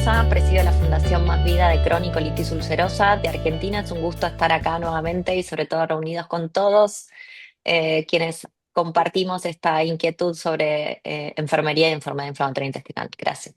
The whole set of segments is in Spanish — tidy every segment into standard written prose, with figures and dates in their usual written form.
Mendoza, presido la Fundación Más Vida de Crohn y Colitis Ulcerosa de Argentina. Es un gusto estar acá nuevamente y sobre todo reunidos con todos quienes compartimos esta inquietud sobre enfermería y enfermedad inflamatoria intestinal. Gracias.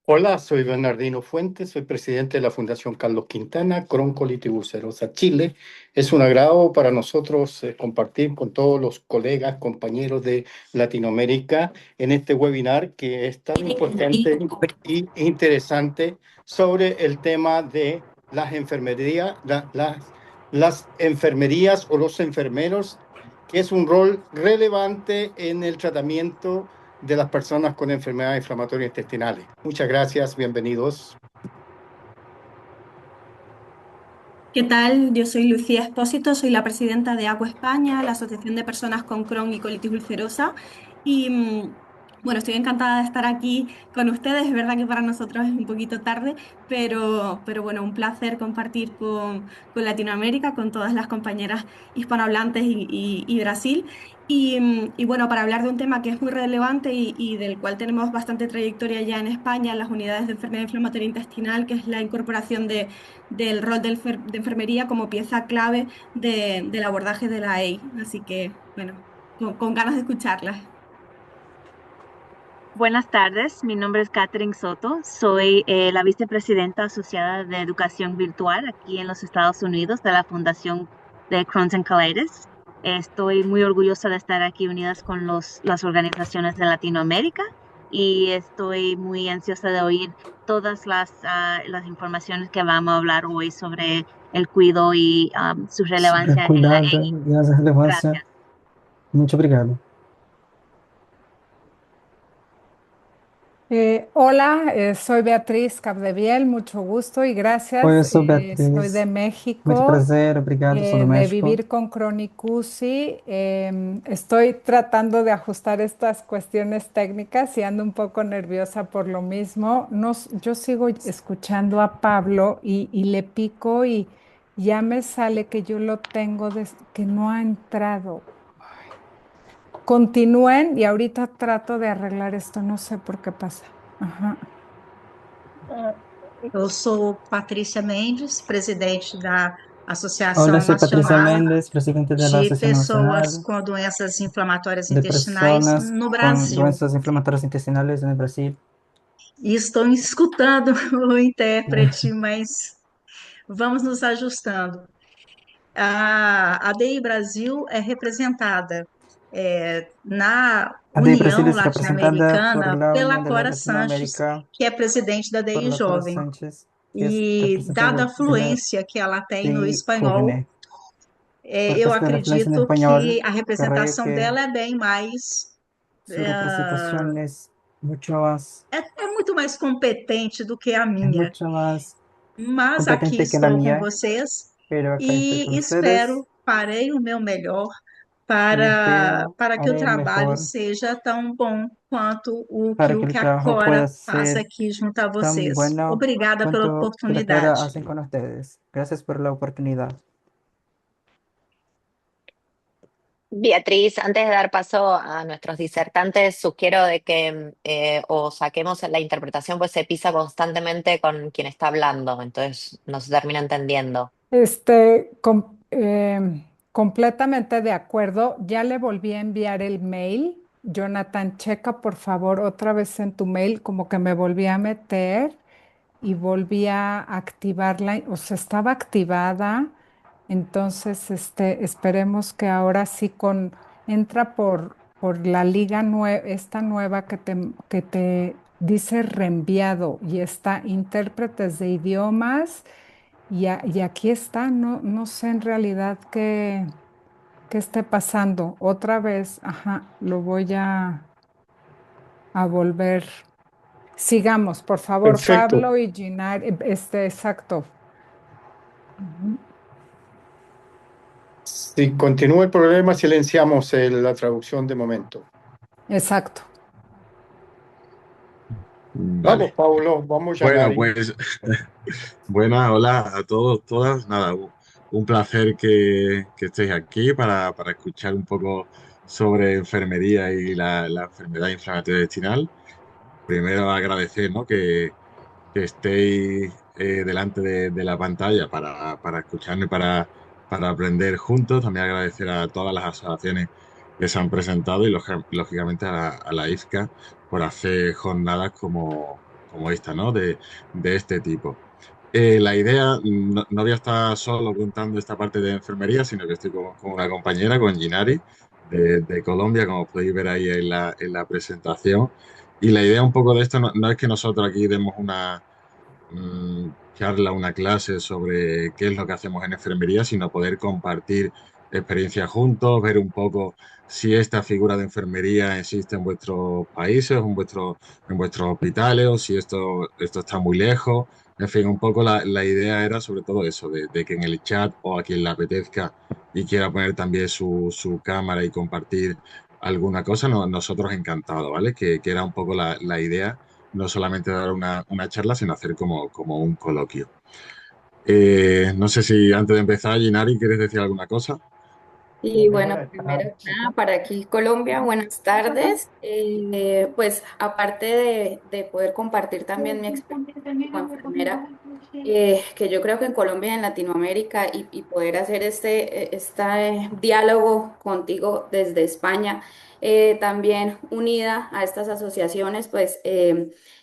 Hola, soy Bernardino Fuentes, soy presidente de la Fundación Carlos Quintana, Crohn Colitis Ulcerosa Chile. Es un agrado para nosotros compartir con todos los colegas, compañeros de Latinoamérica en este webinar que es tan importante y interesante sobre el tema de las enfermerías, las enfermerías o los enfermeros, que es un rol relevante en el tratamiento de las personas con enfermedades inflamatorias intestinales. Muchas gracias, bienvenidos. ¿Qué tal? Yo soy Lucía Espósito, soy la presidenta de Agua España, la Asociación de Personas con Crohn y Colitis Ulcerosa. Y bueno, estoy encantada de estar aquí con ustedes. Es verdad que para nosotros es un poquito tarde, pero bueno, un placer compartir con Latinoamérica, con todas las compañeras hispanohablantes y Brasil. Y bueno, para hablar de un tema que es muy relevante y del cual tenemos bastante trayectoria ya en España, las unidades de enfermedad inflamatoria intestinal, que es la incorporación del rol de enfermería como pieza clave del abordaje de la EI. Así que, bueno, con ganas de escucharlas. Buenas tardes, mi nombre es Catherine Soto, soy la vicepresidenta asociada de educación virtual aquí en los Estados Unidos de la Fundación de Crohn's and Colitis. Estoy muy orgullosa de estar aquí unidas con las organizaciones de Latinoamérica y estoy muy ansiosa de oír todas las informaciones que vamos a hablar hoy sobre el cuidado y su Sobre relevancia en la cuidado EI. e a relevância. Gracias. Muito obrigado. Hola, soy Beatriz Capdeviel, mucho gusto y Oi, gracias. eu sou Soy de Beatriz. Muito México, prazer, obrigado. Sou do de México. vivir con Chronicusi. Estoy tratando de ajustar estas cuestiones técnicas y ando un poco nerviosa por lo mismo. Yo sigo escuchando a Pablo y le pico y ya me sale que yo lo tengo, que no ha entrado. Continúen y ahorita trato de arreglar esto, no sé por qué pasa. Ajá. Eu sou Patrícia Mendes, presidente da Hola, Associação soy Patricia Nacional Méndez, presidente de la de Asociación Pessoas Nacional com Doenças Inflamatórias de Intestinais Personas no con Brasil. Doenças Inflamatorias Intestinales en el Brasil. E estou escutando o intérprete, mas vamos nos ajustando. A DI Brasil é representada na ADI Brasil União es representada por Latino-Americana la pela Unión de la Cora Sanches, Latinoamérica que é presidente da por DI la Cora Jovem. Sánchez, que es E dada a representante de la fluência que ela tem no DI espanhol, Jóvenes. Por eu causa de la fluencia en acredito español, que a creo representação que dela é bem mais. su representación É muito mais competente do que a es minha. mucho más Mas aqui competente que la estou com mía, vocês pero acá estoy con e ustedes espero, farei o meu melhor y espero para que o haré el trabalho mejor seja tão bom quanto para o que el que a trabajo Cora pueda faz ser aqui junto a tan vocês. bueno Obrigada pela cuanto que la Cora oportunidade. hacen con ustedes. Gracias por la oportunidad. Beatriz, antes de dar paso a nuestros disertantes, sugiero de que o saquemos la interpretación, pues se pisa constantemente con quien está hablando, entonces no se termina entendiendo. Completamente de acuerdo. Ya le volví a enviar el mail. Jonathan, checa por favor otra vez en tu mail, como que me volví a meter y volví a activarla, o sea, estaba activada. Entonces, esperemos que ahora sí entra por la liga esta nueva que te dice reenviado y está intérpretes de idiomas y aquí está, no sé en realidad qué esté pasando. Otra vez, ajá, lo voy a volver. Sigamos, por favor, Perfecto. Pablo y Ginar, exacto. Ujú. Si continúa el problema, silenciamos la traducción de momento. Exacto. Vamos, Vale. Paulo, vamos, Bueno, Yanari. pues buenas, hola a todos, todas. Nada, un placer que estéis aquí para escuchar un poco sobre enfermería y la enfermedad inflamatoria intestinal. primero agradecer, ¿no? Que estéis delante de la pantalla para escucharme, para aprender juntos. También agradecer a todas las asociaciones que se han presentado y lógicamente a la IFCA por hacer jornadas como esta, ¿no? De este tipo. La idea, no voy a estar solo contando esta parte de enfermería, sino que estoy con una compañera, con Ginari, de Colombia, como podéis ver ahí en la presentación. Y la idea un poco de esto no es que nosotros aquí demos una charla, una clase sobre qué es lo que hacemos en enfermería, sino poder compartir experiencias juntos, ver un poco si esta figura de enfermería existe en vuestros países, en vuestros hospitales, o si esto está muy lejos. En fin, un poco la idea era sobre todo eso, de que en el chat o a quien le apetezca y quiera poner también su cámara y compartir alguna cosa, nosotros encantados, ¿vale? Que era un poco la idea, no solamente dar una charla, sino hacer como un coloquio. No sé si antes de empezar, Ginari, ¿quieres decir alguna cosa? Y bueno, Buenas primero que tardes. nada, para aquí Colombia, buenas tardes. Pues aparte de poder compartir también mi experiencia como enfermera, que yo creo que en Colombia y en Latinoamérica y poder hacer este diálogo contigo desde España, también unida a estas asociaciones, pues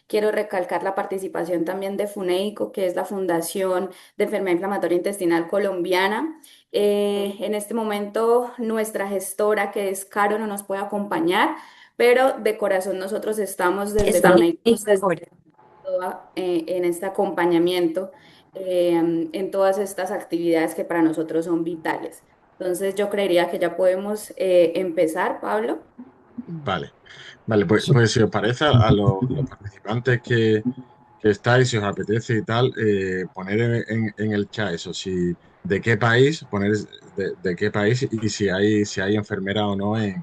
quiero recalcar la participación también de FUNEICO, que es la Fundación de Enfermedad Inflamatoria Intestinal Colombiana. En este momento nuestra gestora, que es Caro, no nos puede acompañar, pero de corazón nosotros estamos desde Estamos FUNEICO desde en este acompañamiento, en todas estas actividades que para nosotros son vitales. Entonces yo creería que ya podemos empezar, Pablo. Vale, vale, pues si os parece a los participantes que estáis, si os apetece y tal, poner en el chat eso, si de qué país, poner de qué país y si hay enfermera o no Bom, en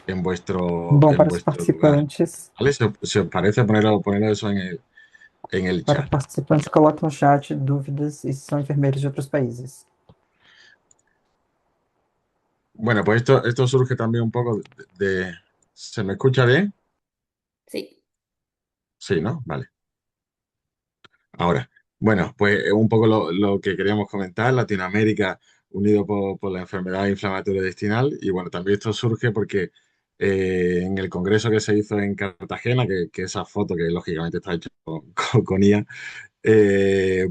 para os vuestro lugar. participantes, ¿Vale? Si os parece, poner eso en el para os chat. participantes, coloque no chat dúvidas e se são enfermeiros de outros países. Bueno, pues esto surge también un poco ¿Se me escucha bien? Sí. Sí, ¿no? Vale. Ahora, bueno, pues un poco lo que queríamos comentar, Latinoamérica unido por la enfermedad inflamatoria intestinal y bueno, también esto surge porque en el congreso que se hizo en Cartagena, que esa foto que lógicamente está hecha con IA,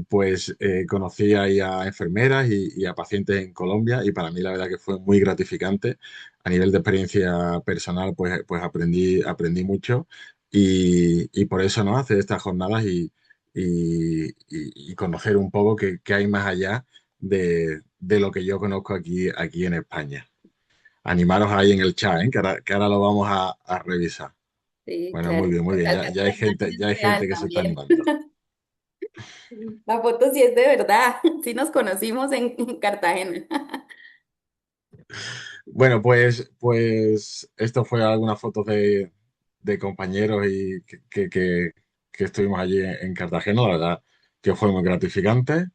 pues conocí ahí a enfermeras y a pacientes en Colombia y para mí la verdad que fue muy gratificante. A nivel de experiencia personal, pues aprendí mucho y por eso, ¿no? Hacer estas jornadas y conocer un poco qué hay más allá de lo que yo conozco aquí en España. Animaros ahí en el chat, ¿eh? Que ahora lo vamos a revisar. Sí, Bueno, muy claro. bien, muy bien. Ya Es hay real gente que se está también. animando. La foto sí es de verdad. Sí nos conocimos en Cartagena. Bueno, pues esto fue algunas fotos de compañeros y que estuvimos allí en Cartagena, la verdad que fue muy gratificante.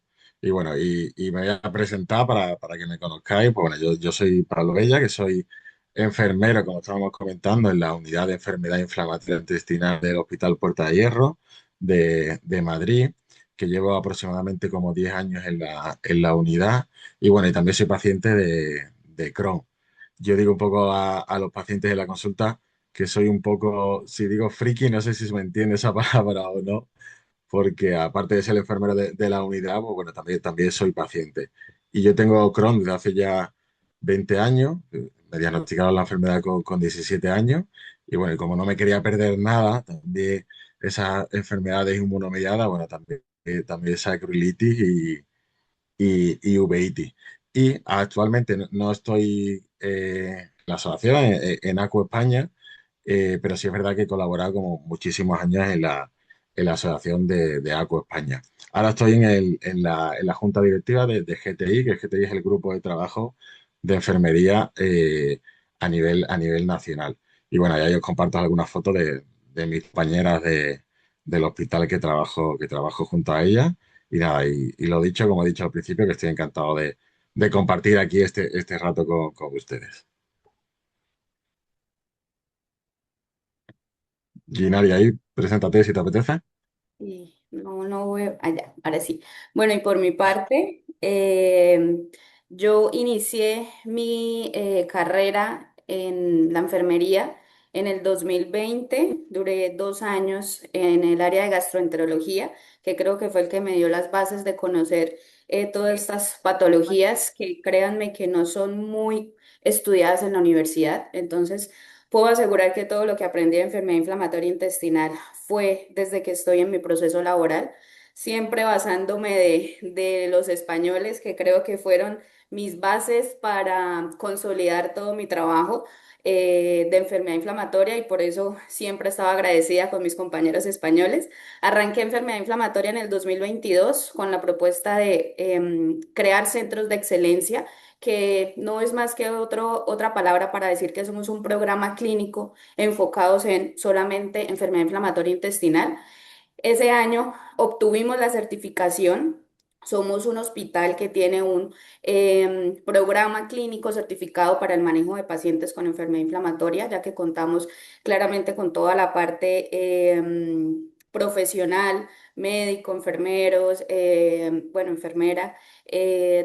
Y bueno, y me voy a presentar para que me conozcáis. Pues bueno, yo soy Pablo Bella, que soy enfermero, como estábamos comentando, en la unidad de enfermedad inflamatoria intestinal del Hospital Puerta de Hierro de Madrid, que llevo aproximadamente como 10 años en la unidad. Y bueno, y también soy paciente de Crohn. Yo digo un poco a los pacientes de la consulta que soy un poco, si digo friki, no sé si se me entiende esa palabra o no, porque aparte de ser enfermero de la unidad, pues bueno, también soy paciente. Y yo tengo Crohn desde hace ya 20 años, me diagnosticaron la enfermedad con 17 años, y bueno, y como no me quería perder nada, también esas enfermedades inmunomediadas, bueno, también esa acroilitis y uveitis. Y actualmente no estoy en la asociación, en ACU España, pero sí es verdad que he colaborado como muchísimos años en la asociación de ACU España. Ahora estoy en la junta directiva de GTI, que GTI es el grupo de trabajo de enfermería a nivel nacional. Y bueno, ya yo os comparto algunas fotos de mis compañeras del hospital que trabajo junto a ellas. Y nada, y lo dicho, como he dicho al principio, que estoy encantado de compartir aquí este rato con ustedes. Ginari, ahí, preséntate si te apetece. Y no voy allá, ahora sí. Bueno, y por mi parte, yo inicié mi carrera en la enfermería en el 2020. Duré 2 años en el área de gastroenterología, que creo que fue el que me dio las bases de conocer todas estas patologías que créanme que no son muy estudiadas en la universidad. Entonces, puedo asegurar que todo lo que aprendí de enfermedad inflamatoria intestinal fue desde que estoy en mi proceso laboral, siempre basándome de los españoles, que creo que fueron mis bases para consolidar todo mi trabajo de enfermedad inflamatoria y por eso siempre estaba agradecida con mis compañeros españoles. Arranqué enfermedad inflamatoria en el 2022 con la propuesta de crear centros de excelencia, que no es más que otra palabra para decir que somos un programa clínico enfocados en solamente enfermedad inflamatoria intestinal. Ese año obtuvimos la certificación. Somos un hospital que tiene un programa clínico certificado para el manejo de pacientes con enfermedad inflamatoria, ya que contamos claramente con toda la parte profesional, médico, enfermeros, bueno, enfermera,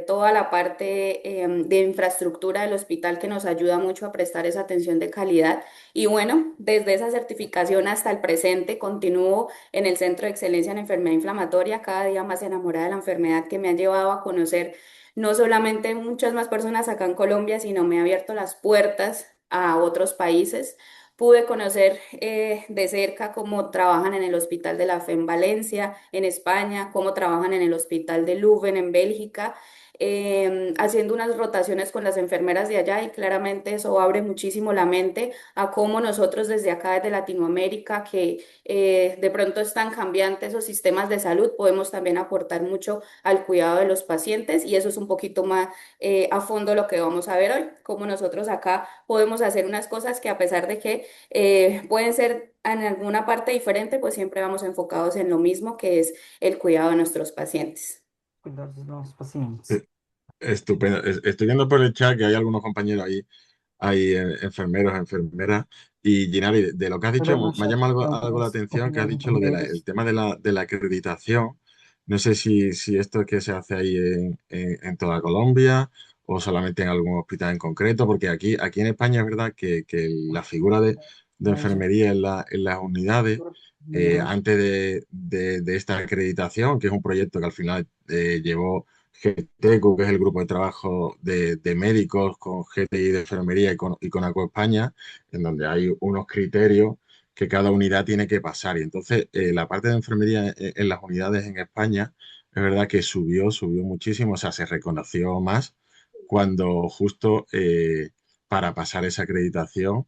toda la parte de infraestructura del hospital que nos ayuda mucho a prestar esa atención de calidad. Y bueno, desde esa certificación hasta el presente continúo en el Centro de Excelencia en Enfermedad Inflamatoria, cada día más enamorada de la enfermedad, que me ha llevado a conocer no solamente muchas más personas acá en Colombia, sino me ha abierto las puertas a otros países. Pude conocer de cerca cómo trabajan en el Hospital de la Fe en Valencia, en España, cómo trabajan en el Hospital de Leuven, en Bélgica, haciendo unas rotaciones con las enfermeras de allá, y claramente eso abre muchísimo la mente a cómo nosotros desde acá, desde Latinoamérica, que de pronto están cambiantes esos sistemas de salud, podemos también aportar mucho al cuidado de los pacientes, y eso es un poquito más a fondo lo que vamos a ver hoy, cómo nosotros acá podemos hacer unas cosas que, a pesar de que pueden ser en alguna parte diferente, pues siempre vamos enfocados en lo mismo, que es el cuidado de nuestros pacientes. Cuidar dos nossos pacientes. Eh, Estupendo. Estoy viendo por el chat que hay algunos compañeros ahí, hay enfermeros, enfermeras. Y Ginari, de lo que has Pero dicho, no me ha chat llamado tem algo la alguns atención, que has compañeros dicho lo del enfermeiros. tema de la acreditación. No sé si esto es que se hace ahí en toda Colombia o solamente en algún hospital en concreto, porque aquí en España es verdad que la figura de Médico, enfermería en las unidades, antes de esta acreditación, que es un proyecto que al final llevó GTECU, que es el grupo de trabajo de médicos con GTI de enfermería y con ACO España, en donde hay unos criterios que cada unidad tiene que pasar. Y entonces, la parte de enfermería en las unidades en España, es verdad que subió muchísimo, o sea, se reconoció más cuando justo para pasar esa acreditación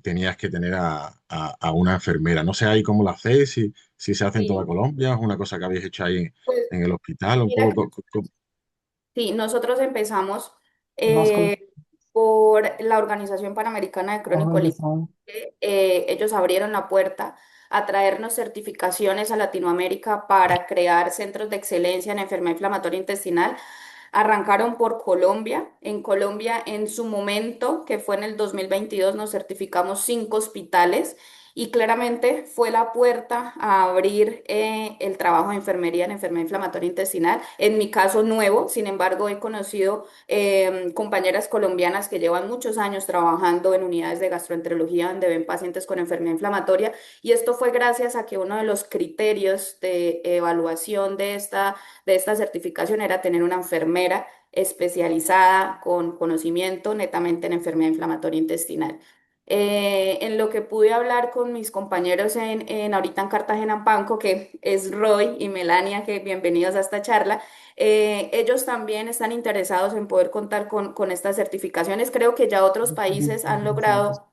tenías que tener a una enfermera. No sé ahí cómo lo hacéis, si se hace en toda Sí, Colombia, es una cosa que habéis hecho ahí pues en el hospital, un mira poco. que sí, nosotros empezamos nós como por la Organización Panamericana de Cronicolitis. organização Ellos abrieron la puerta a traernos certificaciones a Latinoamérica para crear centros de excelencia en enfermedad inflamatoria intestinal. Arrancaron por Colombia. En Colombia, en su momento, que fue en el 2022, nos certificamos 5 hospitales, y claramente fue la puerta a abrir el trabajo de enfermería en enfermedad inflamatoria intestinal. En mi caso, nuevo. Sin embargo, he conocido compañeras colombianas que llevan muchos años trabajando en unidades de gastroenterología donde ven pacientes con enfermedad inflamatoria, y esto fue gracias a que uno de los criterios de evaluación de esta certificación era tener una enfermera especializada con conocimiento netamente en enfermedad inflamatoria intestinal. En lo que pude hablar con mis compañeros ahorita en Cartagena, en Panco, que es Roy y Melania, que bienvenidos a esta charla. Ellos también están interesados en poder contar con estas certificaciones. Creo que ya otros dos pedidos países de han organizações. logrado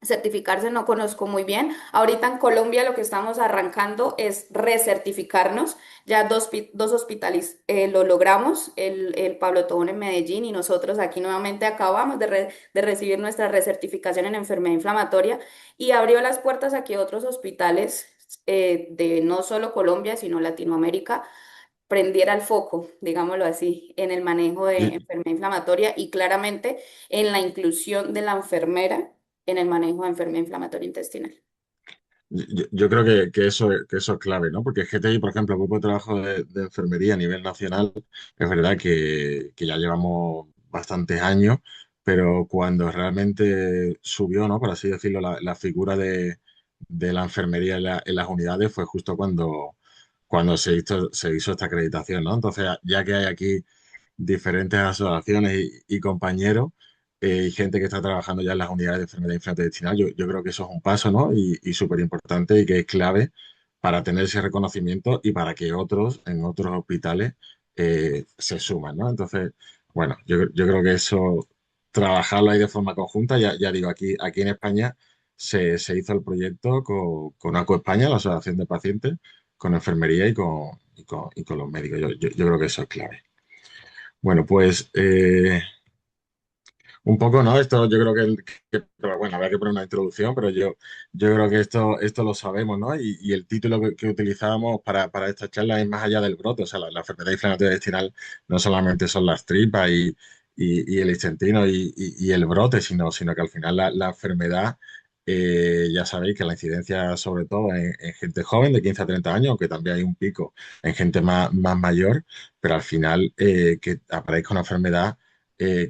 certificarse, no conozco muy bien. Ahorita en Colombia lo que estamos arrancando es recertificarnos. Ya dos hospitales lo logramos, el Pablo Tobón en Medellín, y nosotros aquí nuevamente acabamos de recibir nuestra recertificación en enfermedad inflamatoria, y abrió las puertas a que otros hospitales de no solo Colombia, sino Latinoamérica, prendiera el foco, digámoslo así, en el manejo de Y, enfermedad inflamatoria, y claramente en la inclusión de la enfermera en el manejo de enfermedad inflamatoria intestinal. Yo creo que eso es clave, ¿no? Porque el GTI, por ejemplo, el Grupo de Trabajo de Enfermería a nivel nacional, es verdad que ya llevamos bastantes años, pero cuando realmente subió, ¿no? Por así decirlo, la figura de la enfermería en las unidades fue justo cuando se hizo esta acreditación, ¿no? Entonces, ya que hay aquí diferentes asociaciones y compañeros y gente que está trabajando ya en las unidades de enfermedad intestinal. Yo creo que eso es un paso, ¿no? Y súper importante y que es clave para tener ese reconocimiento y para que otros en otros hospitales se suman, ¿no? Entonces, bueno, yo creo que eso, trabajarlo ahí de forma conjunta, ya digo, aquí en España se hizo el proyecto con ACO España, la Asociación de Pacientes, con enfermería y con los médicos. Yo creo que eso es clave. Bueno, pues un poco, ¿no? Esto yo creo pero bueno, habrá que poner una introducción, pero yo creo que esto lo sabemos, ¿no? Y el título que utilizábamos para esta charla es más allá del brote, o sea, la enfermedad inflamatoria intestinal no solamente son las tripas y el intestino y el brote, sino que al final la enfermedad, ya sabéis que la incidencia sobre todo en gente joven de 15 a 30 años, aunque también hay un pico en gente más mayor, pero al final que aparezca una enfermedad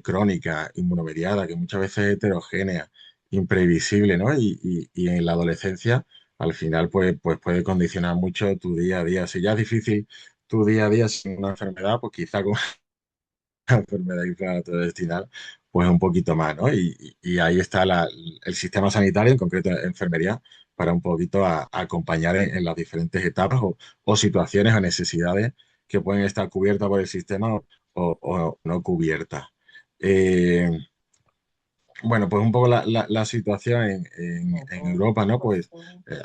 crónica, inmunomediada, que muchas veces es heterogénea, imprevisible, ¿no? Y en la adolescencia, al final, pues puede condicionar mucho tu día a día. Si ya es difícil tu día a día sin una enfermedad, pues quizá con una enfermedad inflamatoria intestinal, pues un poquito más, ¿no? Y ahí está el sistema sanitario, en concreto enfermería, para un poquito a acompañar en las diferentes etapas o situaciones o necesidades que pueden estar cubiertas por el sistema o no cubiertas. Eh, bueno, pues un poco la situación en Europa, ¿no? Pues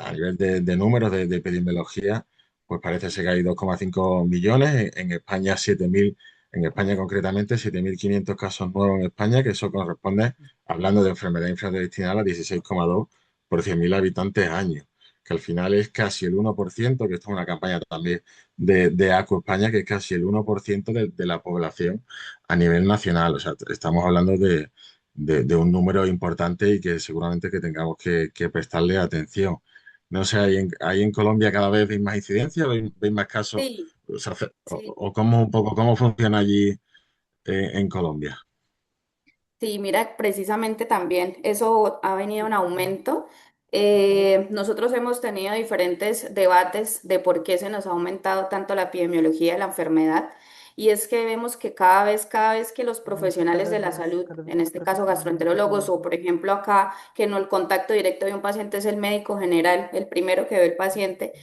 a nivel de números de epidemiología, pues parece ser que hay 2,5 millones, en España 7.000, en España concretamente 7.500 casos nuevos en España, que eso corresponde, hablando de enfermedad infraintestinal, a 16,2 por 100.000 habitantes año, que al final es casi el 1%, que esto es una campaña también de ACO España, que es casi el 1% de la población a nivel nacional. O sea, estamos hablando de un número importante y que seguramente que tengamos que prestarle atención. No sé, ahí en Colombia cada vez veis más incidencia, veis más casos, Sí, o, sea, sí. o cómo, un poco cómo funciona allí en Colombia. Sí, mira, precisamente también eso ha venido en aumento. Nosotros hemos tenido diferentes debates de por qué se nos ha aumentado tanto la epidemiología de la enfermedad. Y es que vemos que cada vez que los profesionales de la salud, en este caso gastroenterólogos o por ejemplo acá, que no el contacto directo de un paciente es el médico general, el primero que ve el paciente,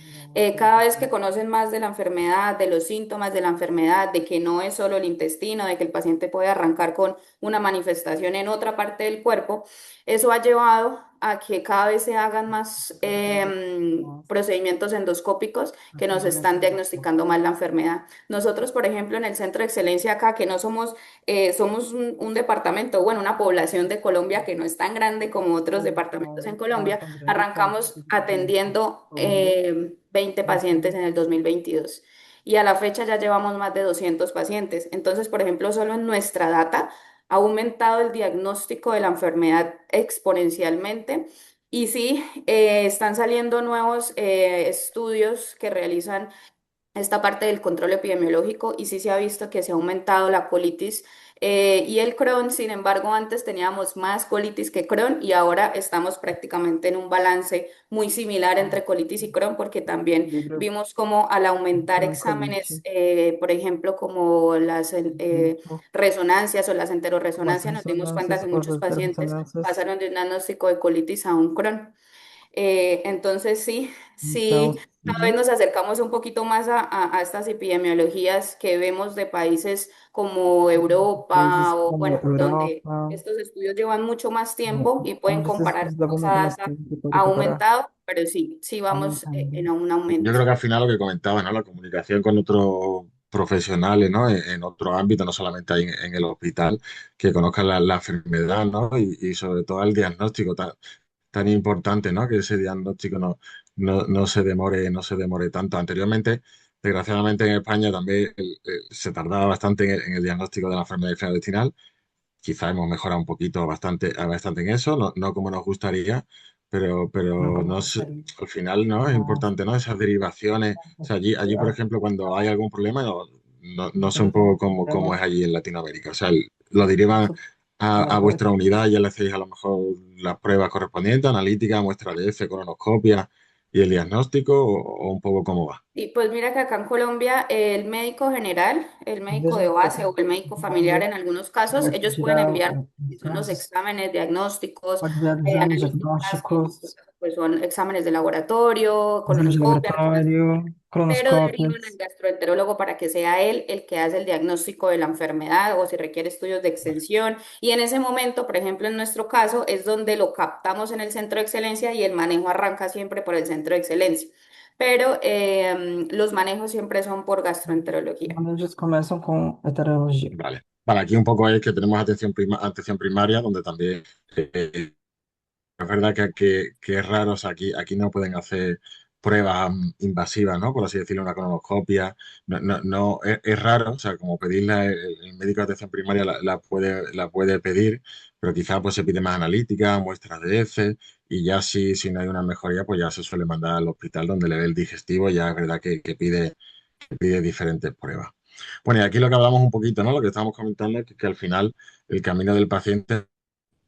cada vez que conocen más de la enfermedad, de los síntomas de la enfermedad, de que no es solo el intestino, de que el paciente puede arrancar con una manifestación en otra parte del cuerpo, eso ha llevado a que cada vez se hagan más procedimientos endoscópicos que nos están diagnosticando más la enfermedad. Nosotros, por ejemplo, en el Centro de Excelencia acá, que no somos, somos un departamento, bueno, una población de Colombia que no es tan grande como otros departamentos en Colombia, arrancamos atendiendo 20 pacientes en el 2022 y a la fecha ya llevamos más de 200 pacientes. Entonces, por ejemplo, solo en nuestra data ha aumentado el diagnóstico de la enfermedad exponencialmente. Y sí, están saliendo nuevos estudios que realizan esta parte del control epidemiológico y sí se ha visto que se ha aumentado la colitis y el Crohn. Sin embargo, antes teníamos más colitis que Crohn y ahora estamos prácticamente en un balance muy similar entre colitis y Crohn porque también Libro vimos como al aumentar exámenes, Broncolite, por ejemplo, como las Libro resonancias o las Las enteroresonancias, nos dimos cuenta que resonancias, muchos por las pacientes resonancias. pasaron de un diagnóstico de colitis a un Crohn. Entonces sí, sí, Então, cada vez nos acercamos un poquito más a estas epidemiologías que vemos de países como Europa países o como bueno, donde Europa, estos estudios llevan mucho más tiempo y pueden onde esses comparar estudos cómo levam esa muito mais data tempo para ha comparar, aumentado, pero sí, sí vamos aumentando. en un Yo aumento. creo que al final lo que comentaba, ¿no? La comunicación con otros profesionales, ¿no? En otro ámbito, no solamente ahí en el hospital, que conozcan la enfermedad, ¿no? Y sobre todo el diagnóstico tan importante, ¿no? Que ese diagnóstico no se demore tanto. Anteriormente, desgraciadamente en España también se tardaba bastante en el diagnóstico de la enfermedad intestinal. Quizá hemos mejorado un poquito bastante en eso, no como nos gustaría, No pero no como sé, sería. al final no es importante, ¿no? Esas derivaciones. O sea, allí, por ejemplo, cuando hay algún problema, no sé un poco cómo es allí en Latinoamérica. O sea, lo derivan a vuestra unidad, ya le hacéis a lo mejor las pruebas correspondientes, analítica, muestra de F, colonoscopia y el diagnóstico, o un poco cómo va. Y pues mira que acá en Colombia el médico general, el médico de base o el médico familiar en algunos casos, Pode ellos pueden tirar enviar son los casos, exámenes diagnósticos, pode dar exames analíticas, que en este diagnósticos, caso, pues son exámenes de laboratorio, exames de colonoscopia, laboratório, pero derivan al cronoscópias. gastroenterólogo para que sea él el que hace el diagnóstico de la enfermedad o si requiere estudios de extensión. Y en ese momento, por ejemplo, en nuestro caso, es donde lo captamos en el centro de excelencia y el manejo arranca siempre por el centro de excelencia. Pero los manejos siempre son por gastroenterología. Quando eles começam com heterologia. Vale. Vale, aquí un poco es que tenemos atención primaria, donde también es verdad que es raro, o sea, aquí no pueden hacer pruebas invasivas, ¿no? Por así decirlo, una colonoscopia. No, es raro, o sea, como pedirla, el médico de atención primaria la puede pedir, pero quizá pues se pide más analítica, muestras de heces, y ya si no hay una mejoría, pues ya se suele mandar al hospital donde le ve el digestivo, ya es verdad que pide diferentes pruebas. Bueno, y aquí lo que hablamos un poquito, ¿no? Lo que estábamos comentando es que al final el camino del paciente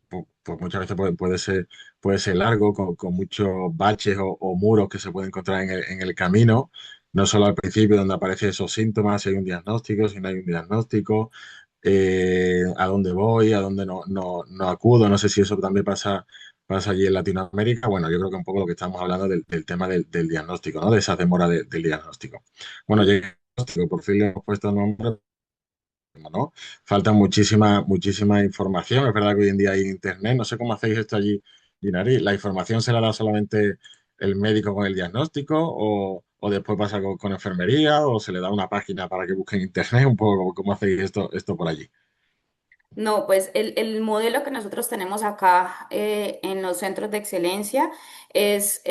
pues muchas veces puede ser largo, con muchos baches o muros que se pueden encontrar en el camino, no solo al principio donde aparecen esos síntomas, si hay un diagnóstico, si no hay un diagnóstico, a dónde voy, a dónde no acudo, no sé si eso también pasa allí en Latinoamérica. Bueno, yo creo que un poco lo que estamos hablando del tema del diagnóstico, ¿no? De esa demora del diagnóstico. Bueno, ya el diagnóstico, por fin le hemos puesto nombre, ¿no? Falta muchísima información. Es verdad que hoy en día hay internet. No sé cómo hacéis esto allí, Ginari. ¿La información se la da solamente el médico con el diagnóstico o después pasa con enfermería o se le da una página para que busquen internet? Un poco cómo hacéis esto por allí. No, pues el modelo que nosotros tenemos acá en los centros de excelencia es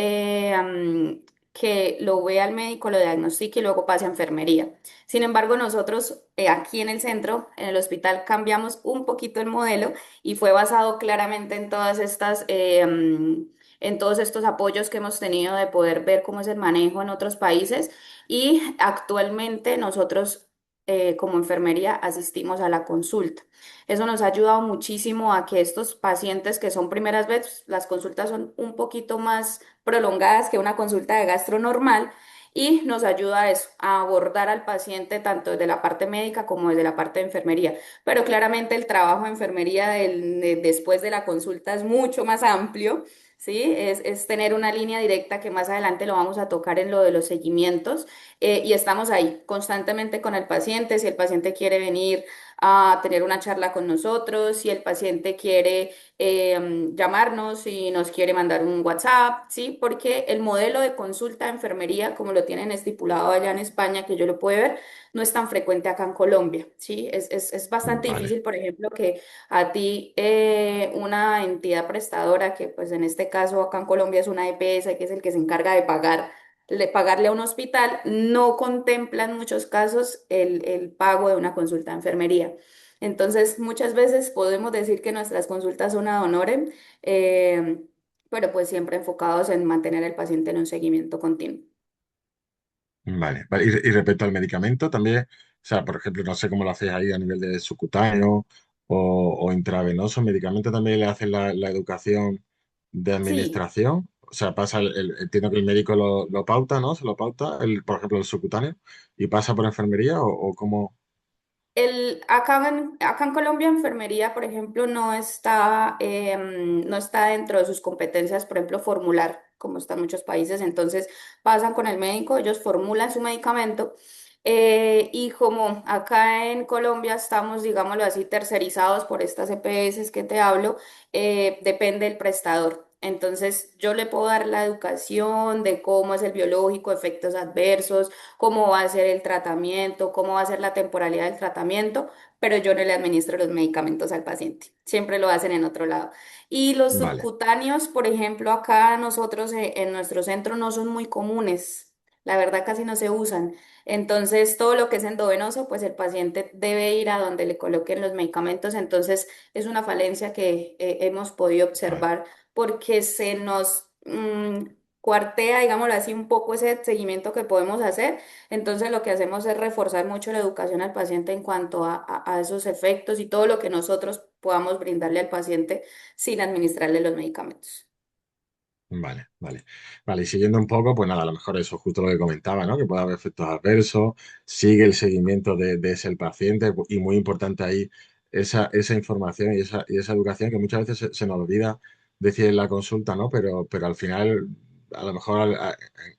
que lo vea el médico, lo diagnostique y luego pase a enfermería. Sin embargo, nosotros aquí en el centro, en el hospital, cambiamos un poquito el modelo y fue basado claramente en todas estas, en todos estos apoyos que hemos tenido de poder ver cómo es el manejo en otros países y actualmente nosotros como enfermería asistimos a la consulta. Eso nos ha ayudado muchísimo a que estos pacientes que son primeras veces, las consultas son un poquito más prolongadas que una consulta de gastro normal y nos ayuda a eso, a abordar al paciente tanto desde la parte médica como desde la parte de enfermería. Pero claramente el trabajo de enfermería después de la consulta es mucho más amplio. Sí, es tener una línea directa que más adelante lo vamos a tocar en lo de los seguimientos y estamos ahí constantemente con el paciente. Si el paciente quiere venir a tener una charla con nosotros, si el paciente quiere llamarnos, si nos quiere mandar un WhatsApp, ¿sí? Porque el modelo de consulta de enfermería, como lo tienen estipulado allá en España, que yo lo puedo ver, no es tan frecuente acá en Colombia, ¿sí? Es bastante Vale, difícil, por ejemplo, que a ti una entidad prestadora, que pues en este caso acá en Colombia es una EPS, que es el que se encarga de pagarle a un hospital, no contempla en muchos casos el pago de una consulta de enfermería. Entonces, muchas veces podemos decir que nuestras consultas son ad honorem, eh, pero pues siempre enfocados en mantener al paciente en un seguimiento continuo. vale. Vale. Y respecto al medicamento también, o sea, por ejemplo, no sé cómo lo hacéis ahí a nivel de subcutáneo o intravenoso, medicamento también le hacen la educación de Sí, administración. O sea, entiendo que el médico lo pauta, ¿no? Se lo pauta, por ejemplo, el subcutáneo, y pasa por enfermería o cómo. acá en Colombia, enfermería, por ejemplo, no está dentro de sus competencias, por ejemplo, formular, como están muchos países. Entonces, pasan con el médico, ellos formulan su medicamento. Y como acá en Colombia estamos, digámoslo así, tercerizados por estas EPS que te hablo, depende del prestador. Entonces, yo le puedo dar la educación de cómo es el biológico, efectos adversos, cómo va a ser el tratamiento, cómo va a ser la temporalidad del tratamiento, pero yo no le administro los medicamentos al paciente. Siempre lo hacen en otro lado. Y los Vale, subcutáneos, por ejemplo, acá nosotros en nuestro centro no son muy comunes. la verdad casi no se usan. Entonces, todo lo que es endovenoso, pues el paciente debe ir a donde le coloquen los medicamentos. Entonces, es una falencia que hemos podido observar porque se nos cuartea, digámoslo así, un poco ese seguimiento que podemos hacer. Entonces, lo que hacemos es reforzar mucho la educación al paciente en cuanto a esos efectos y todo lo que nosotros podamos brindarle al paciente sin administrarle los medicamentos. Vale, vale. Vale, y siguiendo un poco, pues nada, a lo mejor eso es justo lo que comentaba, ¿no? Que puede haber efectos adversos, sigue el seguimiento de ese el paciente y muy importante ahí esa información y esa educación que muchas veces se nos olvida decir en la consulta, ¿no? Pero al final, a lo mejor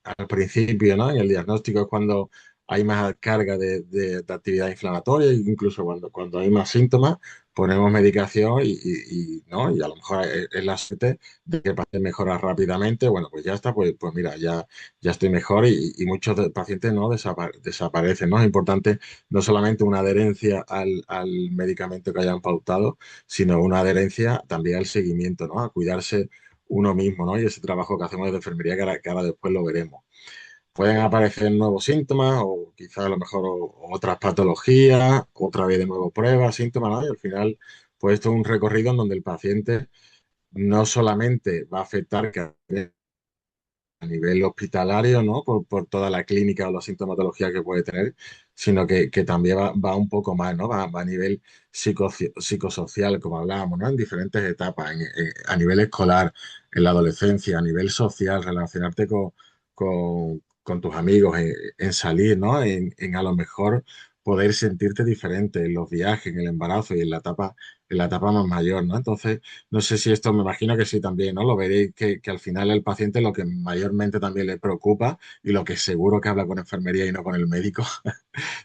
al principio, ¿no? En el diagnóstico es cuando hay más carga de actividad inflamatoria, incluso cuando hay más síntomas, ponemos medicación ¿no? Y a lo mejor es la suerte de que el paciente mejora rápidamente, bueno, pues ya está, pues mira, ya estoy mejor y muchos pacientes no desaparecen, ¿no? Es importante no solamente una adherencia al medicamento que hayan pautado, sino una adherencia también al seguimiento, ¿no? A cuidarse uno mismo, ¿no? Y ese trabajo que hacemos de enfermería que ahora después lo veremos. Pueden aparecer nuevos síntomas o quizás a lo mejor otras patologías, otra vez de nuevo pruebas, síntomas, ¿no? Y al final, pues esto es un recorrido en donde el paciente no solamente va a afectar que a nivel hospitalario, ¿no? Por toda la clínica o la sintomatología que puede tener, sino que también va un poco más, ¿no? Va a nivel psicosocial, como hablábamos, ¿no? En diferentes etapas, a nivel escolar, en la adolescencia, a nivel social, relacionarte con tus amigos, en salir, ¿no? En a lo mejor poder sentirte diferente en los viajes, en el embarazo y en la etapa más mayor, ¿no? Entonces, no sé si esto, me imagino que sí también, ¿no? Lo veréis que al final el paciente lo que mayormente también le preocupa y lo que seguro que habla con enfermería y no con el médico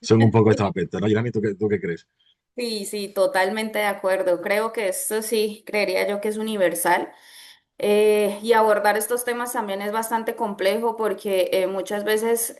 son un poco estos aspectos, ¿no? Irani, tú qué crees? Sí, sí, totalmente de acuerdo. Creo que esto sí, creería yo que es universal. Y abordar estos temas también es bastante complejo porque muchas veces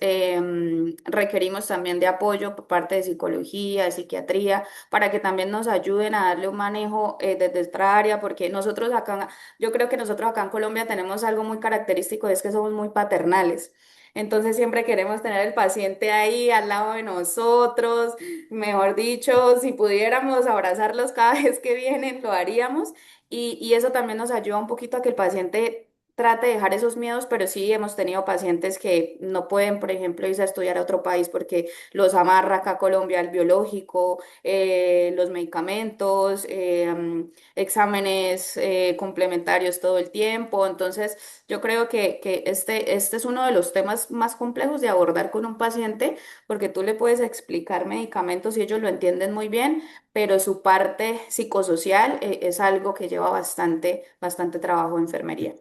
requerimos también de apoyo por parte de psicología, de psiquiatría, para que también nos ayuden a darle un manejo desde esta área, porque nosotros acá, yo creo que nosotros acá en Colombia tenemos algo muy característico, es que somos muy paternales. Entonces siempre queremos tener el paciente ahí al lado de nosotros, mejor dicho, si pudiéramos abrazarlos cada vez que vienen, lo haríamos. Y eso también nos ayuda un poquito a que el paciente trate de dejar esos miedos, pero sí hemos tenido pacientes que no pueden, por ejemplo, irse a estudiar a otro país porque los amarra acá a Colombia el biológico, los medicamentos, exámenes complementarios todo el tiempo. Entonces, yo creo que este es uno de los temas más complejos de abordar con un paciente porque tú le puedes explicar medicamentos y ellos lo entienden muy bien, pero su parte psicosocial es algo que lleva bastante trabajo en enfermería.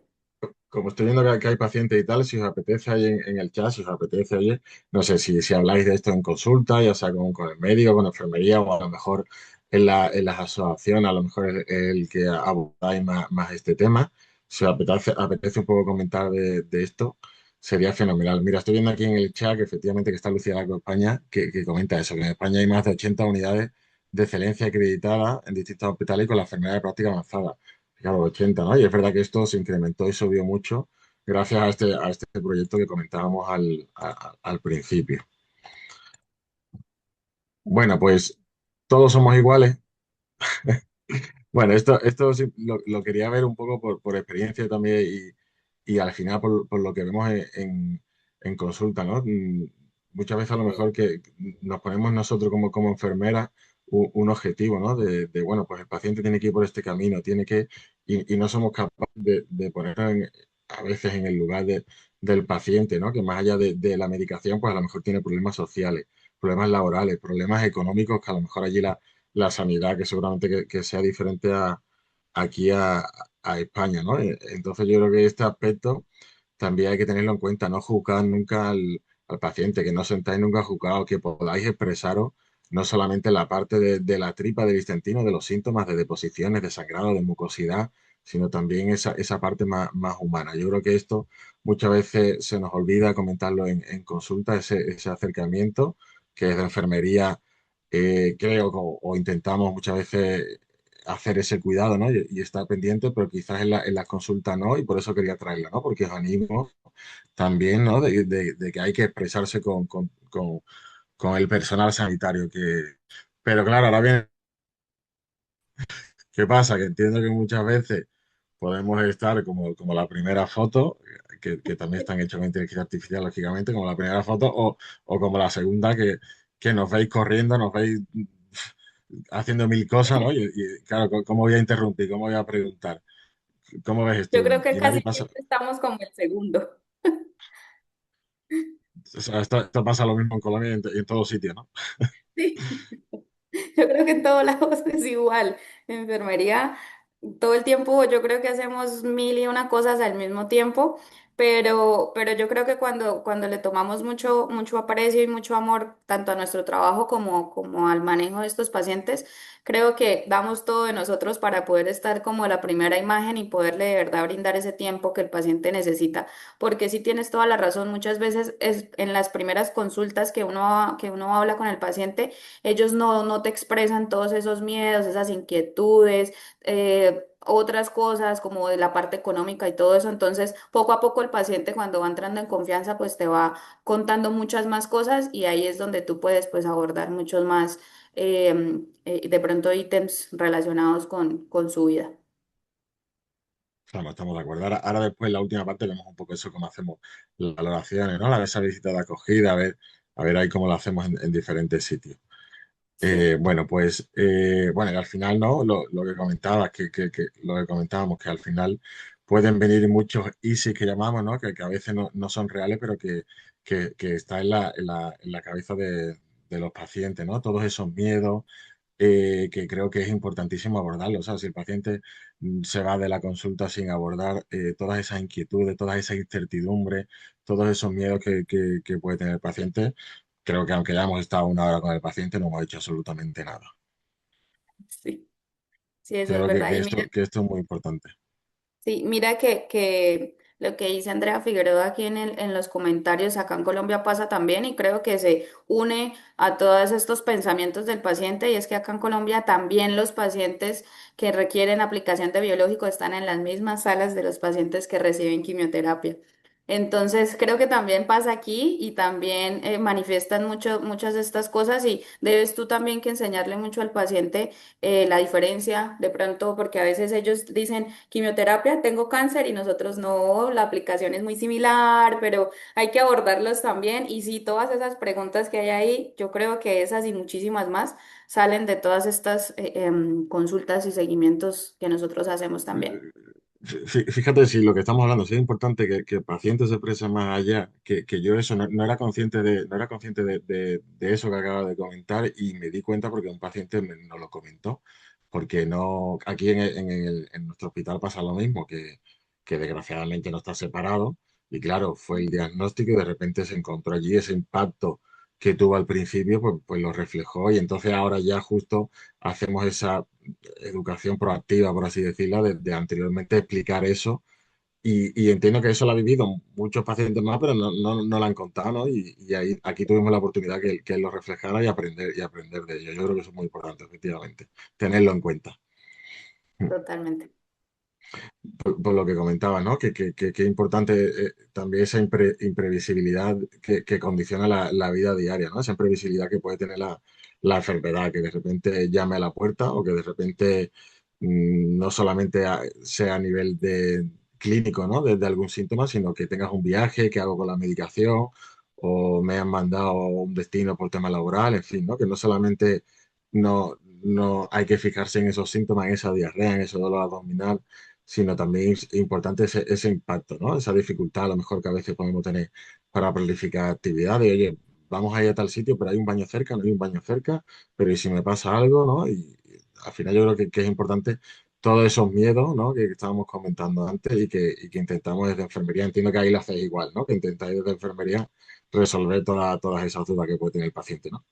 Como estoy viendo que hay pacientes y tal, si os apetece ahí en el chat, si os apetece, oye, no sé si habláis de esto en consulta, ya sea con el médico, con enfermería o a lo mejor en las asociaciones, a lo mejor el que abordáis más este tema. Si os apetece un poco comentar de esto, sería fenomenal. Mira, estoy viendo aquí en el chat que efectivamente que está Lucía Lago España, que comenta eso, que en España hay más de 80 unidades de excelencia acreditadas en distintos hospitales con la enfermedad de práctica avanzada. Claro, 80, ¿no? Y es verdad que esto se incrementó y subió mucho gracias a este proyecto que comentábamos al principio. Bueno, pues todos somos iguales. Bueno, esto sí lo quería ver un poco por experiencia también y al final por lo que vemos en consulta, ¿no? Muchas veces a lo mejor que nos ponemos nosotros como enfermeras un objetivo, ¿no? Bueno, pues el paciente tiene que ir por este camino, y no somos capaces de ponernos a veces en el lugar del paciente, ¿no? Que más allá de la medicación, pues a lo mejor tiene problemas sociales, problemas laborales, problemas económicos, que a lo mejor allí la sanidad, que seguramente que sea diferente aquí a España, ¿no? Entonces yo creo que este aspecto también hay que tenerlo en cuenta, no juzgar nunca al paciente, que no sentáis nunca a juzgar o que podáis expresaros no solamente la parte de la tripa del intestino, de los síntomas, de deposiciones, de sangrado, de mucosidad, sino también esa parte más humana. Yo creo que esto muchas veces se nos olvida comentarlo en consulta, ese acercamiento que es de enfermería creo o intentamos muchas veces hacer ese cuidado, ¿no? Y estar pendiente, pero quizás en las consultas no, y por eso quería traerla, ¿no? Porque os animo también, ¿no? De que hay que expresarse con el personal sanitario. Pero claro, ahora bien, ¿qué pasa? Que entiendo que muchas veces podemos estar como la primera foto, que también están hechas con inteligencia artificial, lógicamente, como la primera foto, o como la segunda, que nos veis corriendo, nos veis haciendo mil cosas, ¿no? Y, claro, ¿cómo voy a interrumpir? ¿Cómo voy a preguntar? ¿Cómo ves Yo esto? creo que Y nadie casi pasa. siempre estamos como el segundo. O sea, esto pasa lo mismo en Colombia y en todos sitios, ¿no? Sí. Yo creo que en todos lados es igual. En enfermería, todo el tiempo yo creo que hacemos mil y una cosas al mismo tiempo, pero yo creo que cuando le tomamos mucho aprecio y mucho amor tanto a nuestro trabajo como al manejo de estos pacientes, creo que damos todo de nosotros para poder estar como la primera imagen y poderle de verdad brindar ese tiempo que el paciente necesita. Porque si tienes toda la razón, muchas veces es en las primeras consultas que uno habla con el paciente ellos no te expresan todos esos miedos, esas inquietudes, otras cosas como de la parte económica y todo eso. Entonces, poco a poco el paciente cuando va entrando en confianza, pues te va contando muchas más cosas y ahí es donde tú puedes pues abordar muchos más de pronto ítems relacionados con su vida. Claro, estamos de acuerdo. Ahora después, en la última parte, vemos un poco eso, cómo hacemos las valoraciones, ¿no? Esa visita de acogida, a ver ahí cómo lo hacemos en diferentes sitios. Sí. Bueno, pues, bueno, y al final, ¿no? Lo que comentabas, lo que comentábamos, que al final pueden venir muchos ISIS que llamamos, ¿no? Que a veces no son reales, pero que está en la cabeza de los pacientes, ¿no? Todos esos miedos, que creo que es importantísimo abordarlo. O sea, si el paciente se va de la consulta sin abordar todas esas inquietudes, todas esas incertidumbres, todos esos miedos que puede tener el paciente, creo que aunque ya hemos estado una hora con el paciente, no hemos hecho absolutamente nada. Sí, sí, eso es Creo que, verdad. que Y esto, mira, que esto es muy importante. sí, mira que lo que dice Andrea Figueroa aquí en los comentarios, acá en Colombia pasa también y creo que se une a todos estos pensamientos del paciente y es que acá en Colombia también los pacientes que requieren aplicación de biológico están en las mismas salas de los pacientes que reciben quimioterapia. Entonces, creo que también pasa aquí y también manifiestan muchas de estas cosas y debes tú también que enseñarle mucho al paciente la diferencia de pronto, porque a veces ellos dicen quimioterapia, tengo cáncer y nosotros no, la aplicación es muy similar, pero hay que abordarlos también y sí, todas esas preguntas que hay ahí, yo creo que esas y muchísimas más salen de todas estas consultas y seguimientos que nosotros hacemos también. Fíjate si lo que estamos hablando, si es importante que el paciente se exprese más allá, que yo eso no era consciente de eso que acaba de comentar y me di cuenta porque un paciente nos lo comentó, porque no, aquí en nuestro hospital pasa lo mismo, que desgraciadamente no está separado y claro, fue el diagnóstico y de repente se encontró allí ese impacto que tuvo al principio, pues lo reflejó y entonces ahora ya justo hacemos esa educación proactiva, por así decirlo, de anteriormente explicar eso. Y entiendo que eso lo ha vivido muchos pacientes más, pero no lo han contado, ¿no? Y ahí, aquí tuvimos la oportunidad que él lo reflejara y aprender de ello. Yo creo que eso es muy importante, efectivamente, tenerlo en cuenta. Totalmente. Por lo que comentaba, ¿no? Que es importante también esa imprevisibilidad que condiciona la vida diaria, ¿no? Esa imprevisibilidad que puede tener la enfermedad, que de repente llame a la puerta o que de repente no solamente sea a nivel de clínico, ¿no? De algún síntoma, sino que tengas un viaje, que hago con la medicación o me han mandado a un destino por tema laboral, en fin, ¿no? Que no solamente no hay que fijarse en esos síntomas, en esa diarrea, en ese dolor abdominal, sino también es importante ese impacto, ¿no? Esa dificultad a lo mejor que a veces podemos tener para planificar actividades. Oye, vamos a ir a tal sitio, pero hay un baño cerca, no hay un baño cerca, pero ¿y si me pasa algo, no? Y al final yo creo que es importante todos esos miedos, ¿no? Que estábamos comentando antes y que intentamos desde enfermería, entiendo que ahí lo hacéis igual, ¿no? Que intentáis desde enfermería resolver todas esas dudas que puede tener el paciente, ¿no?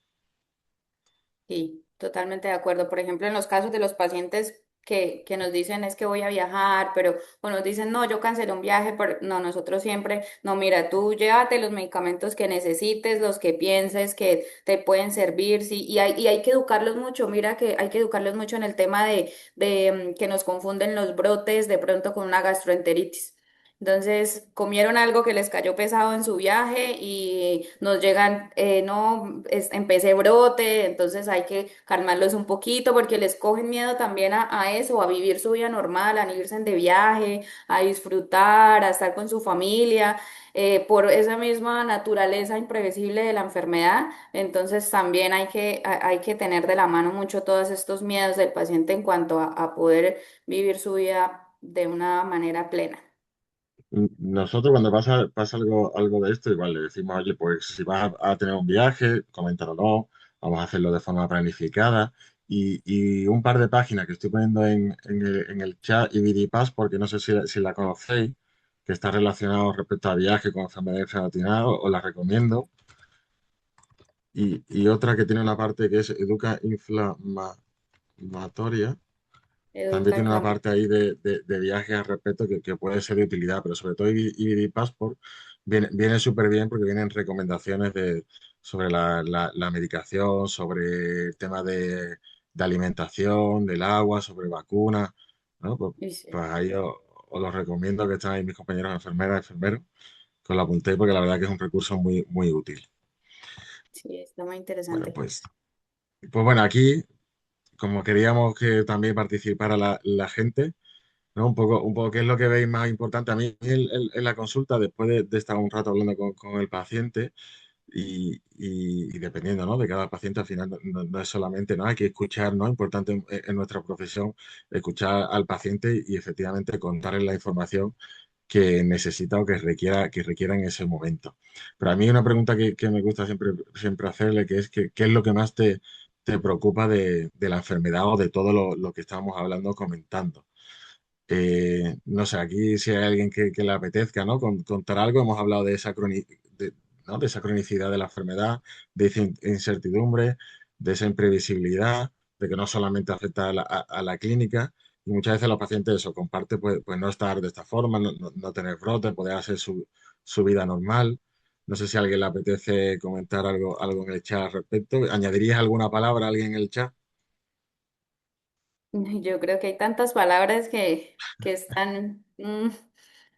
Sí, totalmente de acuerdo. Por ejemplo, en los casos de los pacientes que nos dicen es que voy a viajar, pero o nos dicen, no, yo cancelé un viaje, pero no, nosotros siempre, no, mira, tú llévate los medicamentos que necesites, los que pienses que te pueden servir, sí, y hay que educarlos mucho, mira que hay que educarlos mucho en el tema de que nos confunden los brotes de pronto con una gastroenteritis. Entonces, comieron algo que les cayó pesado en su viaje y nos llegan, no, empecé brote, entonces hay que calmarlos un poquito porque les cogen miedo también a eso, a vivir su vida normal, a irse de viaje, a disfrutar, a estar con su familia, por esa misma naturaleza imprevisible de la enfermedad. Entonces, también hay que tener de la mano mucho todos estos miedos del paciente en cuanto a poder vivir su vida de una manera plena. Nosotros cuando pasa algo de esto, igual le decimos, oye, pues si vas a tener un viaje, coméntanos, vamos a hacerlo de forma planificada. Y un par de páginas que estoy poniendo en el chat, IBD Pass, porque no sé si la conocéis, que está relacionado respecto a viaje con enfermedades relacionadas, os la recomiendo. Y otra que tiene una parte que es educa inflamatoria. También Educa tiene una inflamación. parte ahí de viajes al respecto que puede ser de utilidad, pero sobre todo EBD Passport viene súper bien porque vienen recomendaciones sobre la medicación, sobre el tema de alimentación, del agua, sobre vacunas, ¿no? Pues ahí os lo recomiendo que están ahí mis compañeros enfermeras, enfermeros, que os lo apunté porque la verdad que es un recurso muy, muy útil. Sí, está muy Bueno, interesante. pues bueno, aquí, como queríamos que también participara la gente, ¿no? Un poco qué es lo que veis más importante a mí en la consulta, después de estar un rato hablando con el paciente y dependiendo, ¿no? De cada paciente, al final no es solamente, ¿no? Hay que escuchar, ¿no? Importante en nuestra profesión, escuchar al paciente y efectivamente contarle la información que necesita o que requiera en ese momento. Pero a mí una pregunta que me gusta siempre hacerle, que es que, ¿qué es lo que más te preocupa de la enfermedad o de todo lo que estamos hablando, comentando? No sé, aquí si hay alguien que le apetezca, ¿no? Contar algo, hemos hablado de ¿no? De esa cronicidad de la enfermedad, de esa incertidumbre, de esa imprevisibilidad, de que no solamente afecta a la clínica, y muchas veces los pacientes eso, comparte pues no estar de esta forma, no tener brote, poder hacer su vida normal. No sé si a alguien le apetece comentar algo en el chat al respecto. ¿Añadirías alguna palabra a alguien en el chat? Yo creo que hay tantas palabras que están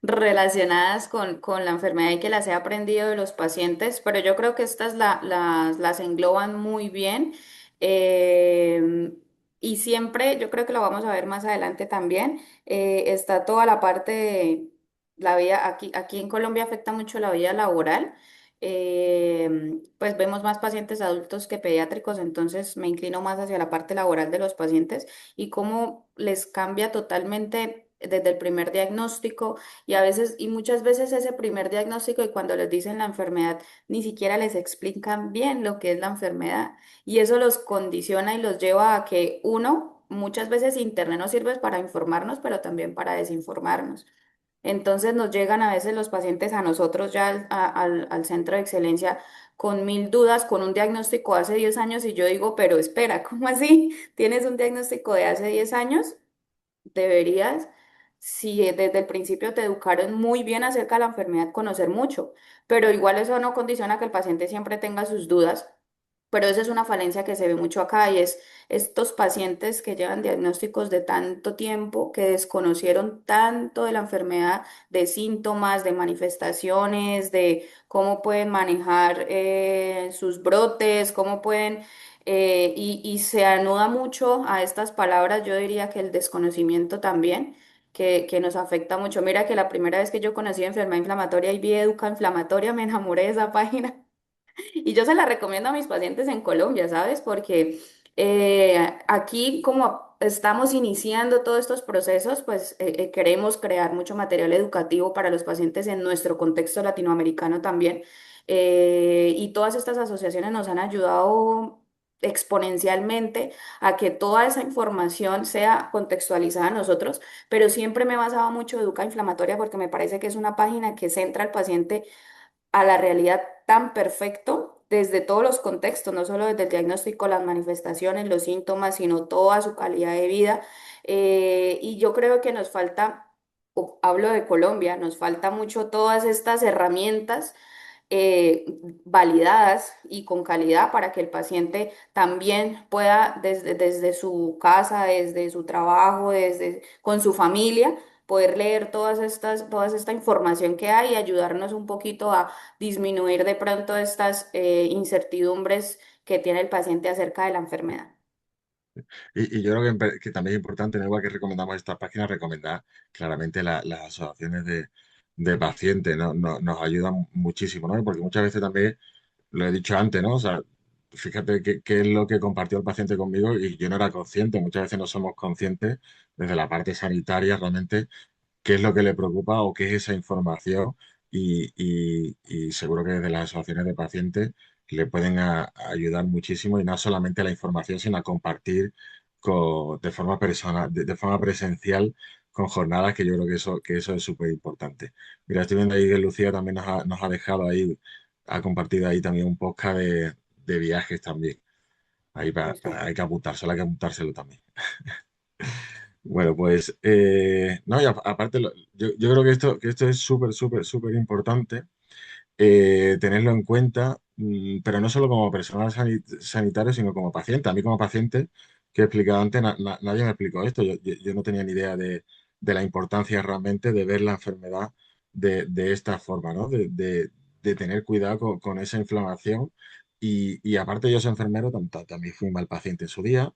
relacionadas con la enfermedad y que las he aprendido de los pacientes, pero yo creo que estas las engloban muy bien. Y siempre, yo creo que lo vamos a ver más adelante también, está toda la parte de la vida, aquí en Colombia afecta mucho la vida laboral. Pues vemos más pacientes adultos que pediátricos, entonces me inclino más hacia la parte laboral de los pacientes y cómo les cambia totalmente desde el primer diagnóstico y a veces y muchas veces ese primer diagnóstico y cuando les dicen la enfermedad ni siquiera les explican bien lo que es la enfermedad y eso los condiciona y los lleva a que uno muchas veces internet nos sirve para informarnos pero también para desinformarnos. Entonces nos llegan a veces los pacientes a nosotros ya al centro de excelencia con mil dudas, con un diagnóstico de hace 10 años y yo digo, pero espera, ¿cómo así? ¿Tienes un diagnóstico de hace 10 años? Deberías, si desde el principio te educaron muy bien acerca de la enfermedad, conocer mucho, pero igual eso no condiciona que el paciente siempre tenga sus dudas. Pero esa es una falencia que se ve mucho acá y es estos pacientes que llevan diagnósticos de tanto tiempo, que desconocieron tanto de la enfermedad, de síntomas, de manifestaciones, de cómo pueden manejar sus brotes, cómo pueden, y se anuda mucho a estas palabras, yo diría que el desconocimiento también. Que nos afecta mucho. Mira que la primera vez que yo conocí enfermedad inflamatoria y vi Educa Inflamatoria, me enamoré de esa página. Y yo se la recomiendo a mis pacientes en Colombia, ¿sabes? Porque aquí como estamos iniciando todos estos procesos, pues queremos crear mucho material educativo para los pacientes en nuestro contexto latinoamericano también. Y todas estas asociaciones nos han ayudado exponencialmente a que toda esa información sea contextualizada a nosotros, pero siempre me he basado mucho en Educa Inflamatoria porque me parece que es una página que centra al paciente a la realidad tan perfecto desde todos los contextos, no solo desde el diagnóstico, las manifestaciones, los síntomas, sino toda su calidad de vida. Y yo creo que nos falta, hablo de Colombia, nos falta mucho todas estas herramientas eh, validadas y con calidad para que el paciente también pueda desde su casa, desde su trabajo, desde con su familia poder leer toda esta información que hay y ayudarnos un poquito a disminuir de pronto estas incertidumbres que tiene el paciente acerca de la enfermedad. Y yo creo que también es importante, ¿no? Igual que recomendamos estas páginas, recomendar claramente las asociaciones de pacientes, ¿no? Nos ayudan muchísimo, ¿no? Porque muchas veces también, lo he dicho antes, ¿no? O sea, fíjate qué es lo que compartió el paciente conmigo y yo no era consciente. Muchas veces no somos conscientes desde la parte sanitaria realmente qué es lo que le preocupa o qué es esa información y seguro que desde las asociaciones de pacientes le pueden a ayudar muchísimo y no solamente la información, sino a compartir de forma personal, de forma presencial con jornadas que yo creo que eso es súper importante. Mira, estoy viendo ahí que Lucía también nos ha dejado ahí, ha compartido ahí también un podcast de viajes también. Ahí hay que apuntárselo, hay que apuntárselo también. Bueno, pues, no, y aparte, yo creo que esto es súper, súper, súper importante tenerlo en cuenta, pero no solo como personal sanitario, sino como paciente. A mí como paciente, que he explicado antes, nadie me explicó esto. Yo no tenía ni idea de la importancia realmente de ver la enfermedad de esta forma, ¿no? De tener cuidado con esa inflamación. Y aparte yo soy enfermero, también fui mal paciente en su día.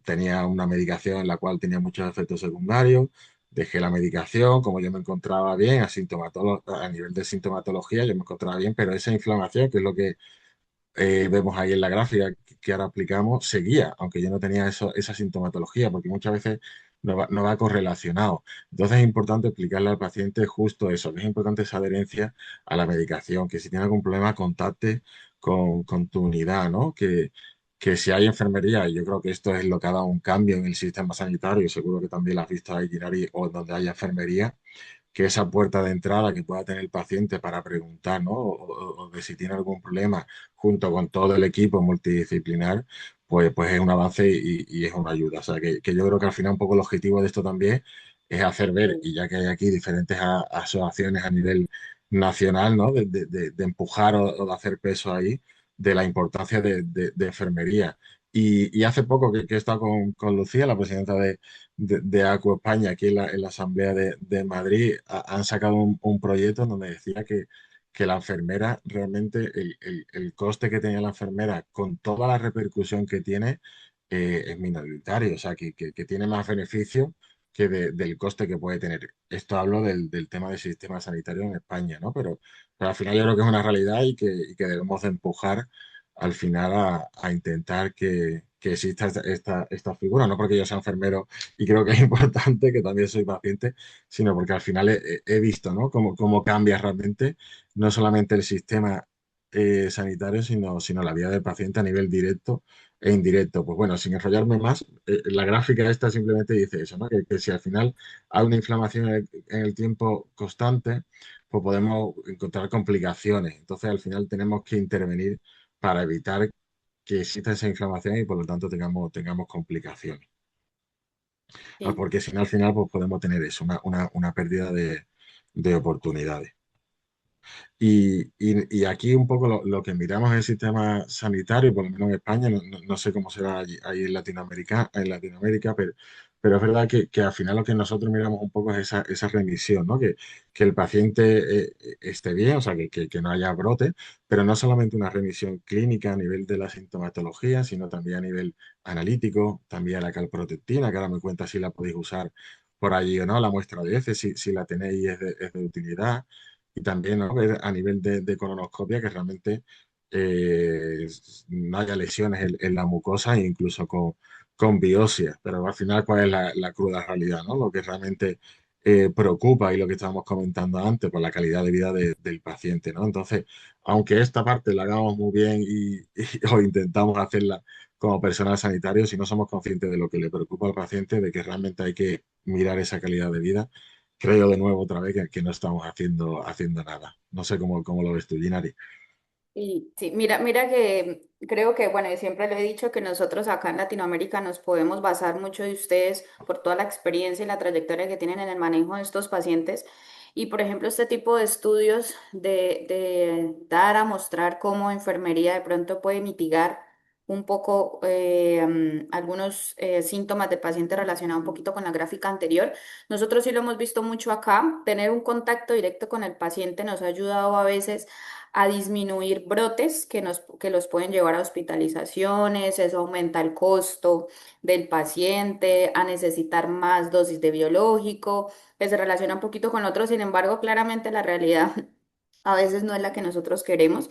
Tenía una medicación en la cual tenía muchos efectos secundarios. Dejé la medicación, como yo me encontraba bien, a nivel de sintomatología, yo me encontraba bien, pero esa inflamación, que es lo que vemos ahí en la gráfica que ahora aplicamos, seguía, aunque yo no tenía esa sintomatología, porque muchas veces no va correlacionado. Entonces es importante explicarle al paciente justo eso, que es importante esa adherencia a la medicación, que si tiene algún problema, contacte con tu unidad, ¿no? Que si hay enfermería, y yo creo que esto es lo que ha dado un cambio en el sistema sanitario, seguro que también lo has visto ahí, Ginari, o donde haya enfermería, que esa puerta de entrada que pueda tener el paciente para preguntar, ¿no? O de si tiene algún problema junto con todo el equipo multidisciplinar, pues es un avance y es una ayuda. O sea, que yo creo que al final un poco el objetivo de esto también es hacer ver, Sí. y ya que hay aquí diferentes asociaciones a nivel nacional, ¿no? De empujar o de hacer peso ahí, de la importancia de enfermería. Y hace poco que he estado con Lucía, la presidenta de ACU España, aquí en la Asamblea de Madrid, han sacado un proyecto en donde decía que la enfermera, realmente el coste que tenía la enfermera con toda la repercusión que tiene es minoritario, o sea, que tiene más beneficio del coste que puede tener. Esto hablo del tema del sistema sanitario en España, ¿no? Pero al final yo creo que es una realidad y que debemos de empujar al final a intentar que exista esta figura, no porque yo sea enfermero y creo que es importante, que también soy paciente, sino porque al final he visto, ¿no? Cómo cambia realmente no solamente el sistema sanitario, sino la vida del paciente a nivel directo e indirecto. Pues bueno, sin enrollarme más, la gráfica esta simplemente dice eso, ¿no? Que si al final hay una inflamación en el tiempo constante, pues podemos encontrar complicaciones. Entonces, al final tenemos que intervenir para evitar que exista esa inflamación y por lo tanto tengamos complicaciones. Sí. Porque si no, al final pues, podemos tener eso, una pérdida de oportunidades. Y aquí un poco lo que miramos en el sistema sanitario, por lo menos en España, no sé cómo será ahí en Latinoamérica, pero es verdad que al final lo que nosotros miramos un poco es esa remisión, ¿no? Que el paciente esté bien, o sea, que no haya brote, pero no solamente una remisión clínica a nivel de la sintomatología, sino también a nivel analítico, también la calprotectina, que ahora me cuenta si la podéis usar por allí o no, la muestra de heces, si la tenéis es de utilidad y también, ¿no? Ver a nivel de colonoscopia que realmente no haya lesiones en la mucosa, incluso con biopsia. Pero al final, ¿cuál es la cruda realidad, ¿no? Lo que realmente preocupa y lo que estábamos comentando antes, por la calidad de vida del paciente, ¿no? Entonces, aunque esta parte la hagamos muy bien o intentamos hacerla como personal sanitario, si no somos conscientes de lo que le preocupa al paciente, de que realmente hay que mirar esa calidad de vida, creo de nuevo otra vez que no estamos haciendo nada. No sé cómo lo ves tú, Ginari. Y sí, mira que creo que, bueno, yo siempre le he dicho que nosotros acá en Latinoamérica nos podemos basar mucho de ustedes por toda la experiencia y la trayectoria que tienen en el manejo de estos pacientes. Y, por ejemplo, este tipo de estudios de dar a mostrar cómo enfermería de pronto puede mitigar un poco algunos síntomas del paciente relacionados un poquito con la gráfica anterior. Nosotros sí lo hemos visto mucho acá. Tener un contacto directo con el paciente nos ha ayudado a veces a disminuir brotes que los pueden llevar a hospitalizaciones. Eso aumenta el costo del paciente, a necesitar más dosis de biológico, que se relaciona un poquito con otros. Sin embargo, claramente la realidad a veces no es la que nosotros queremos.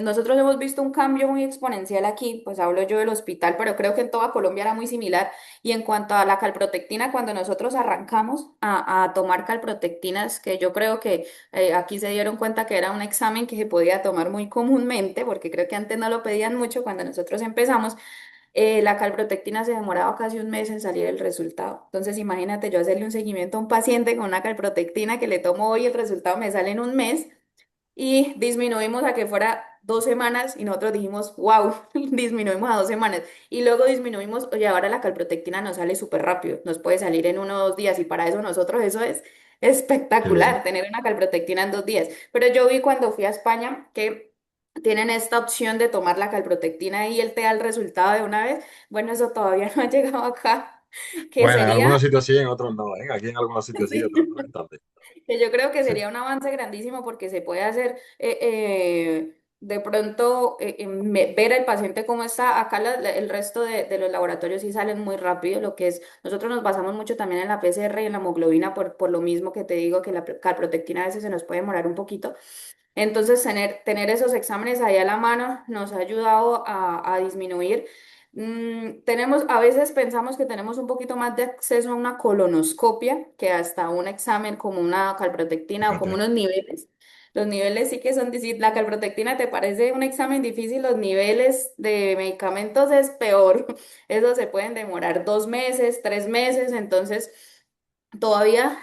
Nosotros hemos visto un cambio muy exponencial aquí, pues hablo yo del hospital, pero creo que en toda Colombia era muy similar. Y en cuanto a la calprotectina, cuando nosotros arrancamos a tomar calprotectinas, que yo creo que aquí se dieron cuenta que era un examen que se podía tomar muy comúnmente, porque creo que antes no lo pedían mucho cuando nosotros empezamos, la calprotectina se demoraba casi un mes en salir el resultado. Entonces, imagínate yo hacerle un seguimiento a un paciente con una calprotectina que le tomo hoy, el resultado me sale en un mes y disminuimos a que fuera 2 semanas y nosotros dijimos, wow, disminuimos a 2 semanas. Y luego disminuimos, oye, ahora la calprotectina nos sale súper rápido, nos puede salir en 1 o 2 días y para eso nosotros eso es Qué bien. espectacular, tener una calprotectina en 2 días. Pero yo vi cuando fui a España que tienen esta opción de tomar la calprotectina y él te da el resultado de una vez. Bueno, eso todavía no ha llegado acá, que Bueno, en sería... algunos sitios sí, en otros no, ¿eh? Aquí en algunos sitios sí, otros no. Sí. Entonces, Que yo creo que sí. sería un avance grandísimo porque se puede hacer de pronto ver al paciente cómo está. Acá el resto de los laboratorios sí salen muy rápido, lo que es, nosotros nos basamos mucho también en la PCR y en la hemoglobina por lo mismo que te digo que la calprotectina a veces se nos puede demorar un poquito. Entonces, tener esos exámenes ahí a la mano nos ha ayudado a disminuir. A veces pensamos que tenemos un poquito más de acceso a una colonoscopia que hasta un examen como una calprotectina o como Fíjate. unos niveles. Los niveles sí que son, si la calprotectina te parece un examen difícil, los niveles de medicamentos es peor. Eso se pueden demorar 2 meses, 3 meses, entonces todavía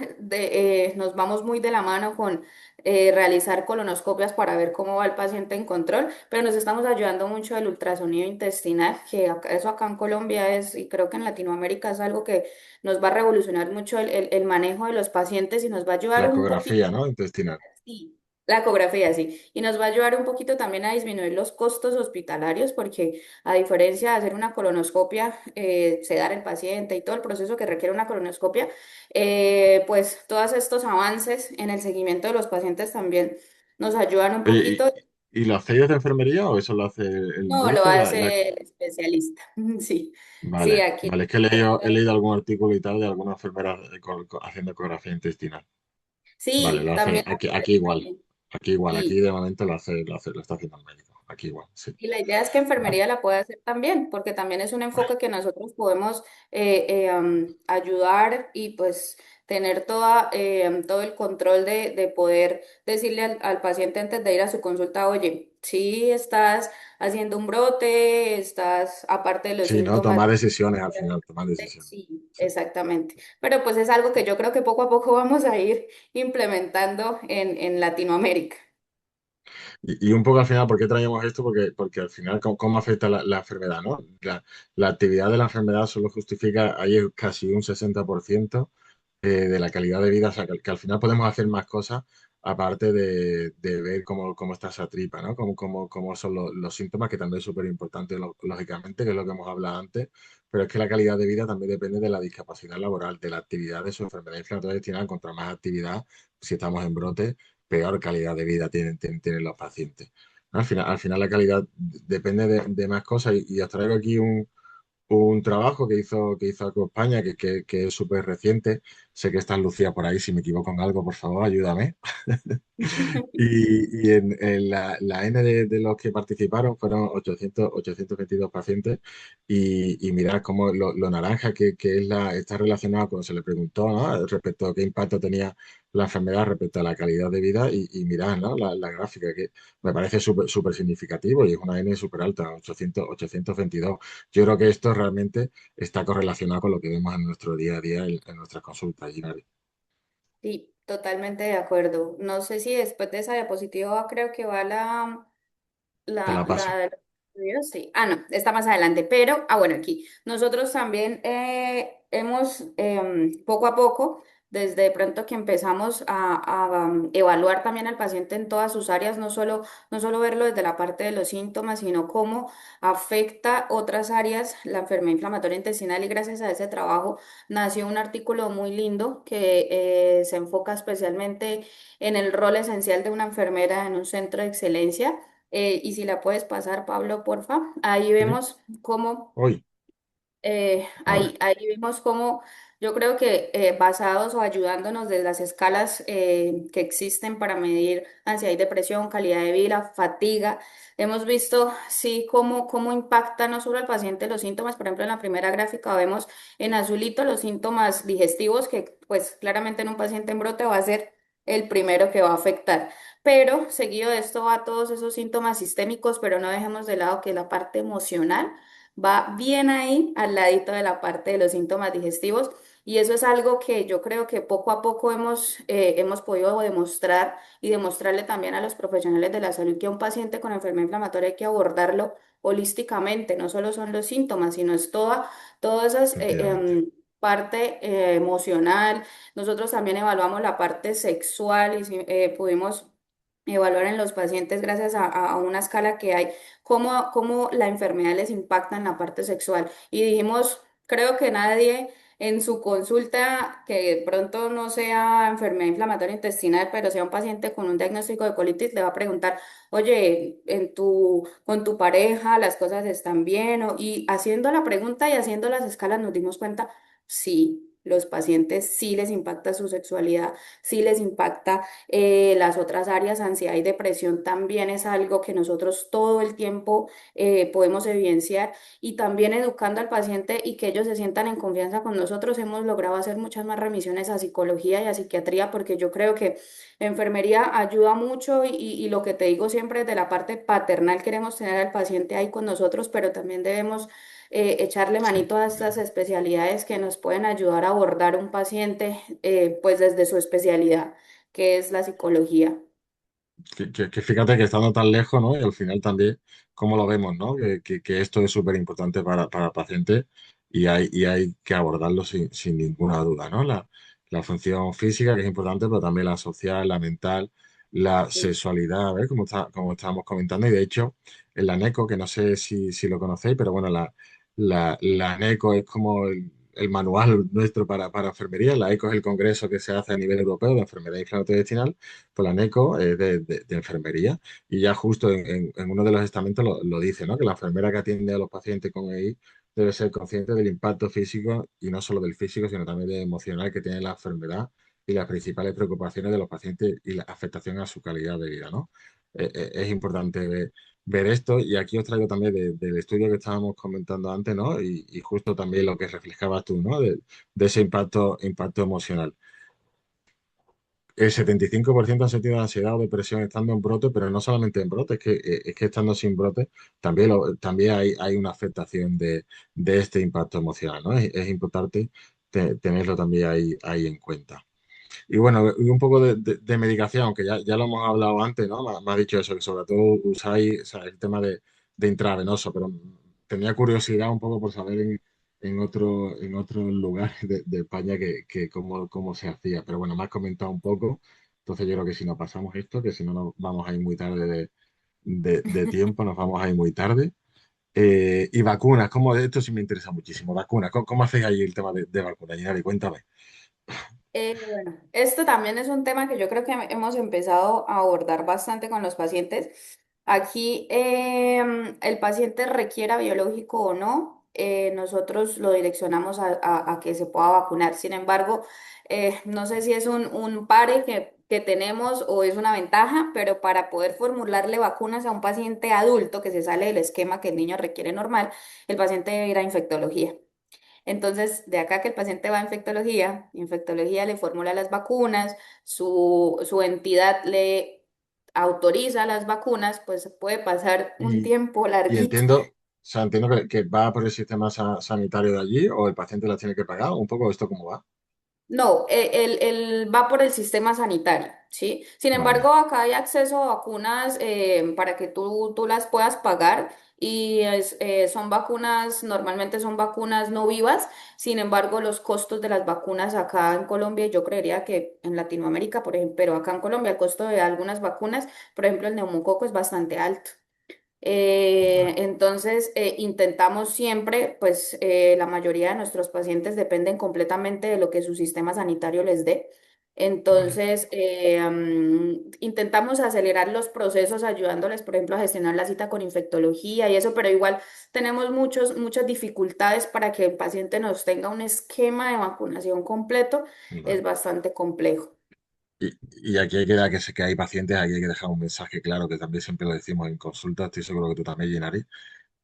nos vamos muy de la mano con realizar colonoscopias para ver cómo va el paciente en control, pero nos estamos ayudando mucho del ultrasonido intestinal, que eso acá en Colombia es, y creo que en Latinoamérica es algo que nos va a revolucionar mucho el manejo de los pacientes y nos va a La ayudar un poquito. ecografía, ¿no? Intestinal. Sí, la ecografía, sí. Y nos va a ayudar un poquito también a disminuir los costos hospitalarios, porque a diferencia de hacer una colonoscopia, sedar el paciente y todo el proceso que requiere una colonoscopia, pues todos estos avances en el seguimiento de los pacientes también nos ayudan un Oye, poquito. ¿y lo hacéis desde enfermería o eso lo hace el No, lo médico? hace el especialista. Sí, sí, Vale, aquí. vale, es que he leído algún artículo y tal de alguna enfermera haciendo ecografía intestinal. Vale, Sí, lo hace también. aquí igual. Aquí igual, aquí Y de momento lo está haciendo el médico. Aquí igual, sí. Y la idea es que Vale. enfermería la pueda hacer también, porque también es un enfoque que nosotros podemos ayudar y pues tener todo el control de poder decirle al paciente antes de ir a su consulta, oye, si estás haciendo un brote, estás aparte de los Sí, ¿no? síntomas. Tomar decisiones al final, tomar decisiones. Sí, Sí. exactamente. Pero pues es algo que yo creo que poco a poco vamos a ir implementando en Latinoamérica. Y un poco al final, ¿por qué traíamos esto? Porque al final, ¿cómo afecta la enfermedad, ¿no? La actividad de la enfermedad solo justifica, ahí es casi un 60% de la calidad de vida, o sea, que al final podemos hacer más cosas aparte de ver cómo está esa tripa, ¿no? Cómo son los síntomas, que también es súper importante, lógicamente, que es lo que hemos hablado antes, pero es que la calidad de vida también depende de la discapacidad laboral, de la actividad de su enfermedad inflamatoria intestinal. Contra más actividad, si estamos en brote, peor calidad de vida tienen los pacientes. ¿No? Al final la calidad depende de más cosas y os traigo aquí un trabajo que hizo España, que es súper reciente. Sé que está Lucía por ahí, si me equivoco en algo, por favor, ayúdame. Y en la N de los que participaron fueron 822 pacientes y mirad cómo lo naranja que está relacionado cuando se le preguntó, ¿no? Respecto a qué impacto tenía la enfermedad respecto a la calidad de vida y mirad, ¿no? La gráfica que me parece súper súper significativo y es una N súper alta, 822. Yo creo que esto realmente está correlacionado con lo que vemos en nuestro día a día en nuestras consultas, Ginari. Sí, totalmente de acuerdo. No sé si después de esa diapositiva creo que va Te la paso. la sí. Ah, no, está más adelante. Pero, bueno, aquí. Nosotros también hemos poco a poco desde de pronto que empezamos a evaluar también al paciente en todas sus áreas, no solo verlo desde la parte de los síntomas, sino cómo afecta otras áreas la enfermedad inflamatoria intestinal y gracias a ese trabajo nació un artículo muy lindo que se enfoca especialmente en el rol esencial de una enfermera en un centro de excelencia. Y si la puedes pasar, Pablo, porfa. Ahí Sí. vemos cómo Hoy, a ver. ahí vimos cómo yo creo que basados o ayudándonos de las escalas que existen para medir ansiedad y depresión, calidad de vida, fatiga, hemos visto sí cómo impacta no solo al paciente los síntomas, por ejemplo en la primera gráfica vemos en azulito los síntomas digestivos que pues claramente en un paciente en brote va a ser el primero que va a afectar. Pero seguido de esto va todos esos síntomas sistémicos, pero no dejemos de lado que la parte emocional va bien ahí al ladito de la parte de los síntomas digestivos y eso es algo que yo creo que poco a poco hemos podido demostrar y demostrarle también a los profesionales de la salud que a un paciente con enfermedad inflamatoria hay que abordarlo holísticamente, no solo son los síntomas, sino es toda esa Efectivamente. parte emocional. Nosotros también evaluamos la parte sexual y pudimos evaluar en los pacientes gracias a una escala que hay cómo la enfermedad les impacta en la parte sexual. Y dijimos, creo que nadie en su consulta que de pronto no sea enfermedad inflamatoria intestinal, pero sea un paciente con un diagnóstico de colitis, le va a preguntar, oye, con tu pareja las cosas están bien, y haciendo la pregunta y haciendo las escalas nos dimos cuenta, sí. Los pacientes sí les impacta su sexualidad, sí les impacta las otras áreas, ansiedad y depresión también es algo que nosotros todo el tiempo podemos evidenciar y también educando al paciente y que ellos se sientan en confianza con nosotros, hemos logrado hacer muchas más remisiones a psicología y a psiquiatría porque yo creo que enfermería ayuda mucho y lo que te digo siempre de la parte paternal queremos tener al paciente ahí con nosotros, pero también debemos echarle Sí. manito a estas especialidades que nos pueden ayudar a abordar un paciente pues desde su especialidad que es la psicología. Que fíjate que estando tan lejos, ¿no? Y al final también, cómo lo vemos, ¿no? Que esto es súper importante para el paciente y hay que abordarlo sin ninguna duda, ¿no? La función física, que es importante, pero también la social, la mental, la Sí. sexualidad, ¿ves? Como estábamos comentando. Y de hecho, en la NECO, que no sé si lo conocéis, pero bueno, la NECO es como el manual nuestro para enfermería. La ECO es el congreso que se hace a nivel europeo de enfermedad inflamatoria intestinal, pues la NECO es de enfermería y ya justo en uno de los estamentos lo dice, ¿no? Que la enfermera que atiende a los pacientes con EI debe ser consciente del impacto físico y no solo del físico, sino también del emocional que tiene la enfermedad y las principales preocupaciones de los pacientes y la afectación a su calidad de vida, ¿no? Es importante ver esto y aquí os traigo también del estudio que estábamos comentando antes, ¿no? Y justo también lo que reflejabas tú, ¿no? De ese impacto emocional. El 75% han sentido ansiedad o depresión estando en brote, pero no solamente en brote, es que estando sin brote también, también hay una afectación de este impacto emocional, ¿no? Es importante tenerlo también ahí en cuenta. Y bueno, y un poco de medicación, aunque ya lo hemos hablado antes, ¿no? Me ha dicho eso, que sobre todo usáis, o sea, el tema de intravenoso, pero tenía curiosidad un poco por saber en otros lugares de España que cómo se hacía. Pero bueno, me has comentado un poco, entonces yo creo que si nos pasamos esto, que si no nos vamos a ir muy tarde de tiempo, nos vamos a ir muy tarde. Y vacunas, ¿cómo? Esto sí me interesa muchísimo. Vacunas, ¿cómo hacéis ahí el tema de vacunas? Yanari, cuéntame. Bueno, esto también es un tema que yo creo que hemos empezado a abordar bastante con los pacientes. Aquí, el paciente requiera biológico o no, nosotros lo direccionamos a que se pueda vacunar. Sin embargo, no sé si es un pare que tenemos o es una ventaja, pero para poder formularle vacunas a un paciente adulto que se sale del esquema que el niño requiere normal, el paciente debe ir a infectología. Entonces, de acá que el paciente va a infectología le formula las vacunas, su entidad le autoriza las vacunas, pues puede pasar un Y, tiempo y larguito. entiendo, o sea, entiendo que va por el sistema sanitario de allí o el paciente la tiene que pagar, un poco esto cómo va. No, él va por el sistema sanitario, ¿sí? Sin Vale. embargo, acá hay acceso a vacunas para que tú las puedas pagar y son vacunas, normalmente son vacunas no vivas. Sin embargo, los costos de las vacunas acá en Colombia, yo creería que en Latinoamérica, por ejemplo, pero acá en Colombia el costo de algunas vacunas, por ejemplo, el neumococo es bastante alto. Entonces, intentamos siempre, pues la mayoría de nuestros pacientes dependen completamente de lo que su sistema sanitario les dé. Vale. Entonces, intentamos acelerar los procesos ayudándoles, por ejemplo, a gestionar la cita con infectología y eso, pero igual tenemos muchas dificultades para que el paciente nos tenga un esquema de vacunación completo. Es Vale. bastante complejo. Y aquí hay que dar que hay pacientes, aquí hay que dejar un mensaje claro, que también siempre lo decimos en consulta, estoy seguro que tú también, Llenari,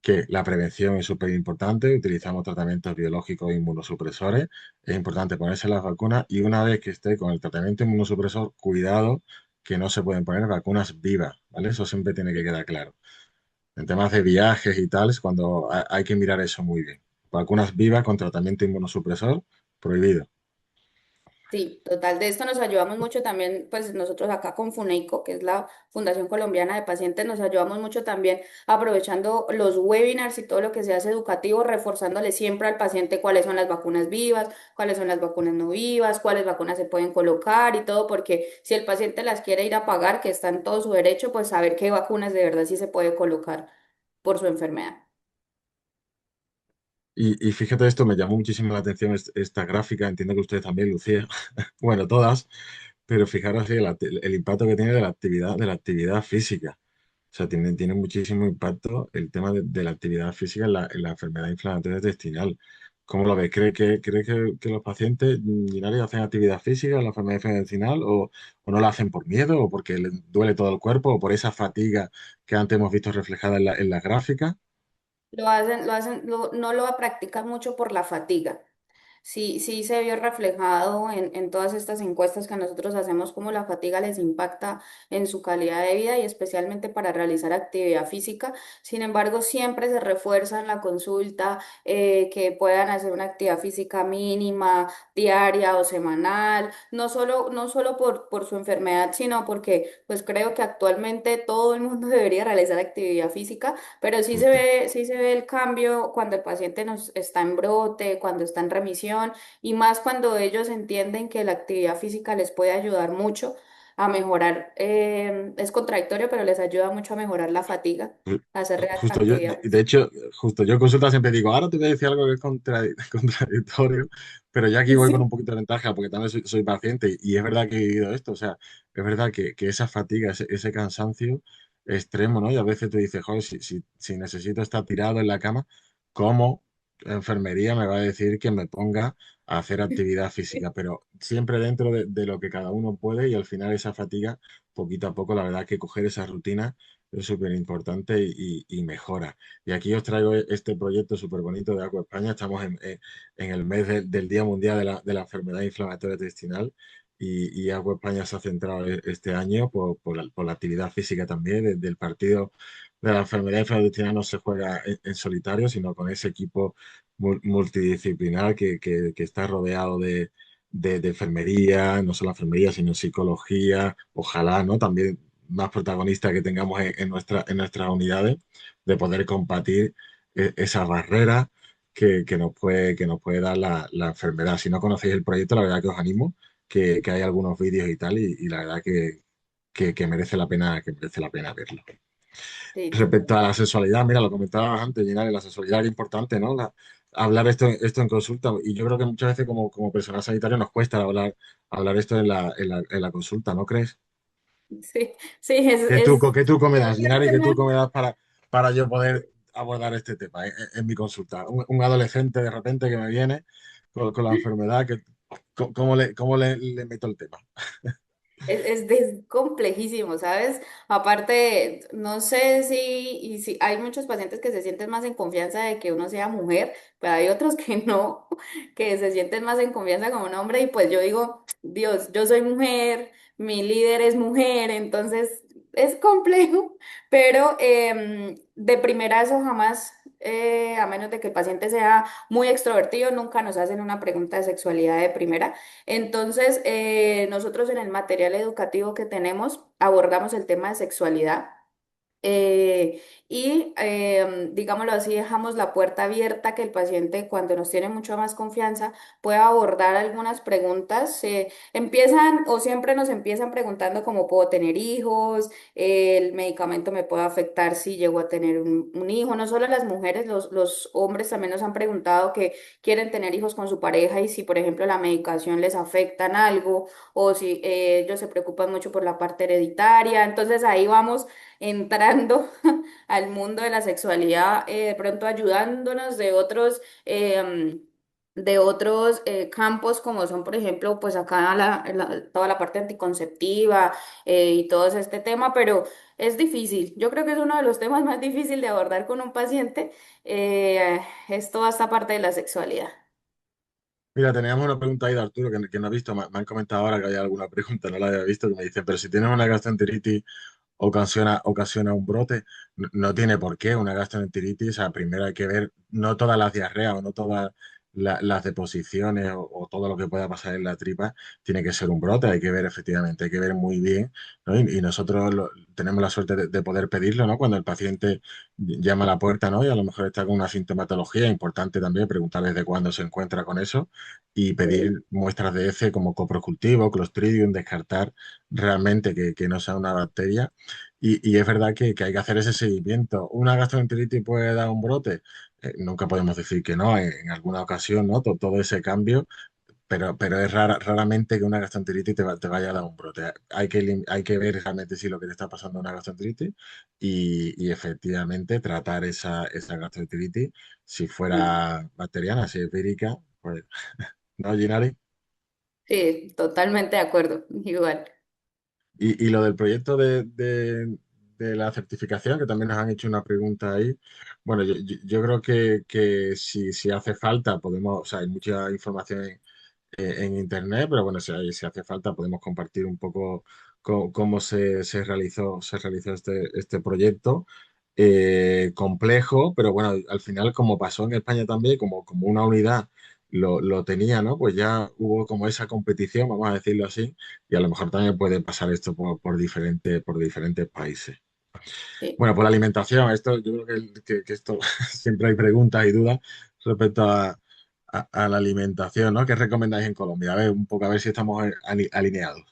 que la prevención es súper importante, utilizamos tratamientos biológicos e inmunosupresores, es importante ponerse las vacunas y una vez que esté con el tratamiento inmunosupresor, cuidado que no se pueden poner vacunas vivas, ¿vale? Eso siempre tiene que quedar claro. En temas de viajes y tal, es cuando hay que mirar eso muy bien. Vacunas vivas con tratamiento inmunosupresor, prohibido. Sí, total. De esto nos ayudamos mucho también, pues nosotros acá con FUNEICO, que es la Fundación Colombiana de Pacientes, nos ayudamos mucho también aprovechando los webinars y todo lo que se hace educativo, reforzándole siempre al paciente cuáles son las vacunas vivas, cuáles son las vacunas no vivas, cuáles vacunas se pueden colocar y todo, porque si el paciente las quiere ir a pagar, que está en todo su derecho, pues saber qué vacunas de verdad sí se puede colocar por su enfermedad. Y fíjate esto, me llamó muchísimo la atención esta gráfica, entiendo que ustedes también, Lucía, bueno, todas, pero fijaros sí, el impacto que tiene de la actividad física. O sea, tiene muchísimo impacto el tema de la actividad física en la enfermedad inflamatoria intestinal. ¿Cómo lo ves? ¿Cree que los pacientes urinarios hacen actividad física en la enfermedad intestinal o no la hacen por miedo o porque les duele todo el cuerpo o por esa fatiga que antes hemos visto reflejada en la gráfica? No lo practican mucho por la fatiga. Sí, sí se vio reflejado en todas estas encuestas que nosotros hacemos, cómo la fatiga les impacta en su calidad de vida y especialmente para realizar actividad física. Sin embargo, siempre se refuerza en la consulta que puedan hacer una actividad física mínima, diaria o semanal, no solo por su enfermedad, sino porque pues creo que actualmente todo el mundo debería realizar actividad física, pero Justo. sí se ve el cambio cuando el paciente nos está en brote, cuando está en remisión y más cuando ellos entienden que la actividad física les puede ayudar mucho a mejorar, es contradictorio, pero les ayuda mucho a mejorar la fatiga, a hacer Justo yo, actividad de física. hecho, justo yo en consulta siempre digo, ahora te voy a decir algo que es contradictorio, pero ya aquí voy con un Sí. poquito de ventaja porque también soy paciente y es verdad que he vivido esto, o sea, es verdad que esa fatiga, ese cansancio extremo, ¿no? Y a veces tú dices, joder, si necesito estar tirado en la cama, ¿cómo enfermería me va a decir que me ponga a hacer actividad física? Pero siempre dentro de lo que cada uno puede y al final esa fatiga, poquito a poco, la verdad que coger esa rutina es súper importante y mejora. Y aquí os traigo este proyecto súper bonito de Aqua España. Estamos en el mes del Día Mundial de la Enfermedad Inflamatoria Intestinal y Aqua España se ha centrado este año por la actividad física también. Del partido de la enfermedad inflamatoria intestinal no se juega en solitario, sino con ese equipo multidisciplinar que está rodeado de enfermería, no solo enfermería, sino psicología, ojalá, ¿no? También más protagonista que tengamos en nuestras unidades, de poder combatir esa barrera que nos puede dar la enfermedad. Si no conocéis el proyecto, la verdad que os animo, que hay algunos vídeos y tal, y la verdad que merece la pena verlo. Sí, Respecto total. a la sexualidad, mira, lo comentabas antes, Ginari, la sexualidad es importante, ¿no? Hablar esto en consulta, y yo creo que muchas veces como personal sanitario nos cuesta hablar esto en la consulta, ¿no crees? Sí, sí, es, ¿Qué truco me es das, un Ginari? ¿Qué tema. truco me das para yo poder abordar este tema en mi consulta? Un adolescente de repente que me viene con la enfermedad, ¿cómo le meto el tema? Es complejísimo, ¿sabes? Aparte, no sé si hay muchos pacientes que se sienten más en confianza de que uno sea mujer, pero hay otros que no, que se sienten más en confianza con un hombre y pues yo digo, Dios, yo soy mujer, mi líder es mujer, entonces es complejo, pero de primerazo jamás, a menos de que el paciente sea muy extrovertido, nunca nos hacen una pregunta de sexualidad de primera. Entonces, nosotros en el material educativo que tenemos abordamos el tema de sexualidad. Digámoslo así, dejamos la puerta abierta que el paciente, cuando nos tiene mucho más confianza, pueda abordar algunas preguntas. Empiezan o siempre nos empiezan preguntando cómo puedo tener hijos, el medicamento me puede afectar si llego a tener un hijo. No solo las mujeres, los hombres también nos han preguntado que quieren tener hijos con su pareja y si, por ejemplo, la medicación les afecta en algo o si ellos se preocupan mucho por la parte hereditaria. Entonces ahí vamos entrando al mundo de la sexualidad, de pronto ayudándonos de otros campos como son, por ejemplo, pues acá toda la parte anticonceptiva y todo este tema, pero es difícil. Yo creo que es uno de los temas más difíciles de abordar con un paciente, es toda esta parte de la sexualidad. Mira, teníamos una pregunta ahí de Arturo que no ha visto. Me han comentado ahora que hay alguna pregunta, no la había visto, que me dicen, pero si tienes una gastroenteritis ocasiona un brote. No tiene por qué una gastroenteritis. O sea, primero hay que ver no todas las diarreas o no todas las deposiciones o todo lo que pueda pasar en la tripa tiene que ser un brote. Hay que ver efectivamente, hay que ver muy bien, ¿no? Y nosotros tenemos la suerte de poder pedirlo, ¿no? Cuando el paciente llama a la puerta, ¿no? Y a lo mejor está con una sintomatología, importante también preguntar desde cuándo se encuentra con eso y pedir muestras de heces como coprocultivo, Clostridium, descartar realmente que no sea una bacteria. Y es verdad que hay que hacer ese seguimiento. ¿Una gastroenteritis puede dar un brote? Nunca podemos decir que no, en alguna ocasión, ¿no? Todo ese cambio, pero es raramente que una gastroenteritis te vaya a dar un brote. Hay que ver realmente si lo que te está pasando es una gastroenteritis y efectivamente tratar esa gastroenteritis, si fuera bacteriana, si es vírica, pues, ¿no, Ginari? Sí, totalmente de acuerdo, igual. Y lo del proyecto de la certificación, que también nos han hecho una pregunta ahí. Bueno, yo creo que si hace falta, podemos, o sea, hay mucha información en internet, pero bueno, si hace falta, podemos compartir un poco cómo se realizó este proyecto. Complejo, pero bueno, al final, como pasó en España también, como una unidad lo tenía, ¿no? Pues ya hubo como esa competición, vamos a decirlo así, y a lo mejor también puede pasar esto por diferentes países. Sí. Bueno, por la alimentación, esto, yo creo que esto siempre hay preguntas y dudas respecto a la alimentación, ¿no? ¿Qué recomendáis en Colombia? A ver, un poco, a ver si estamos alineados.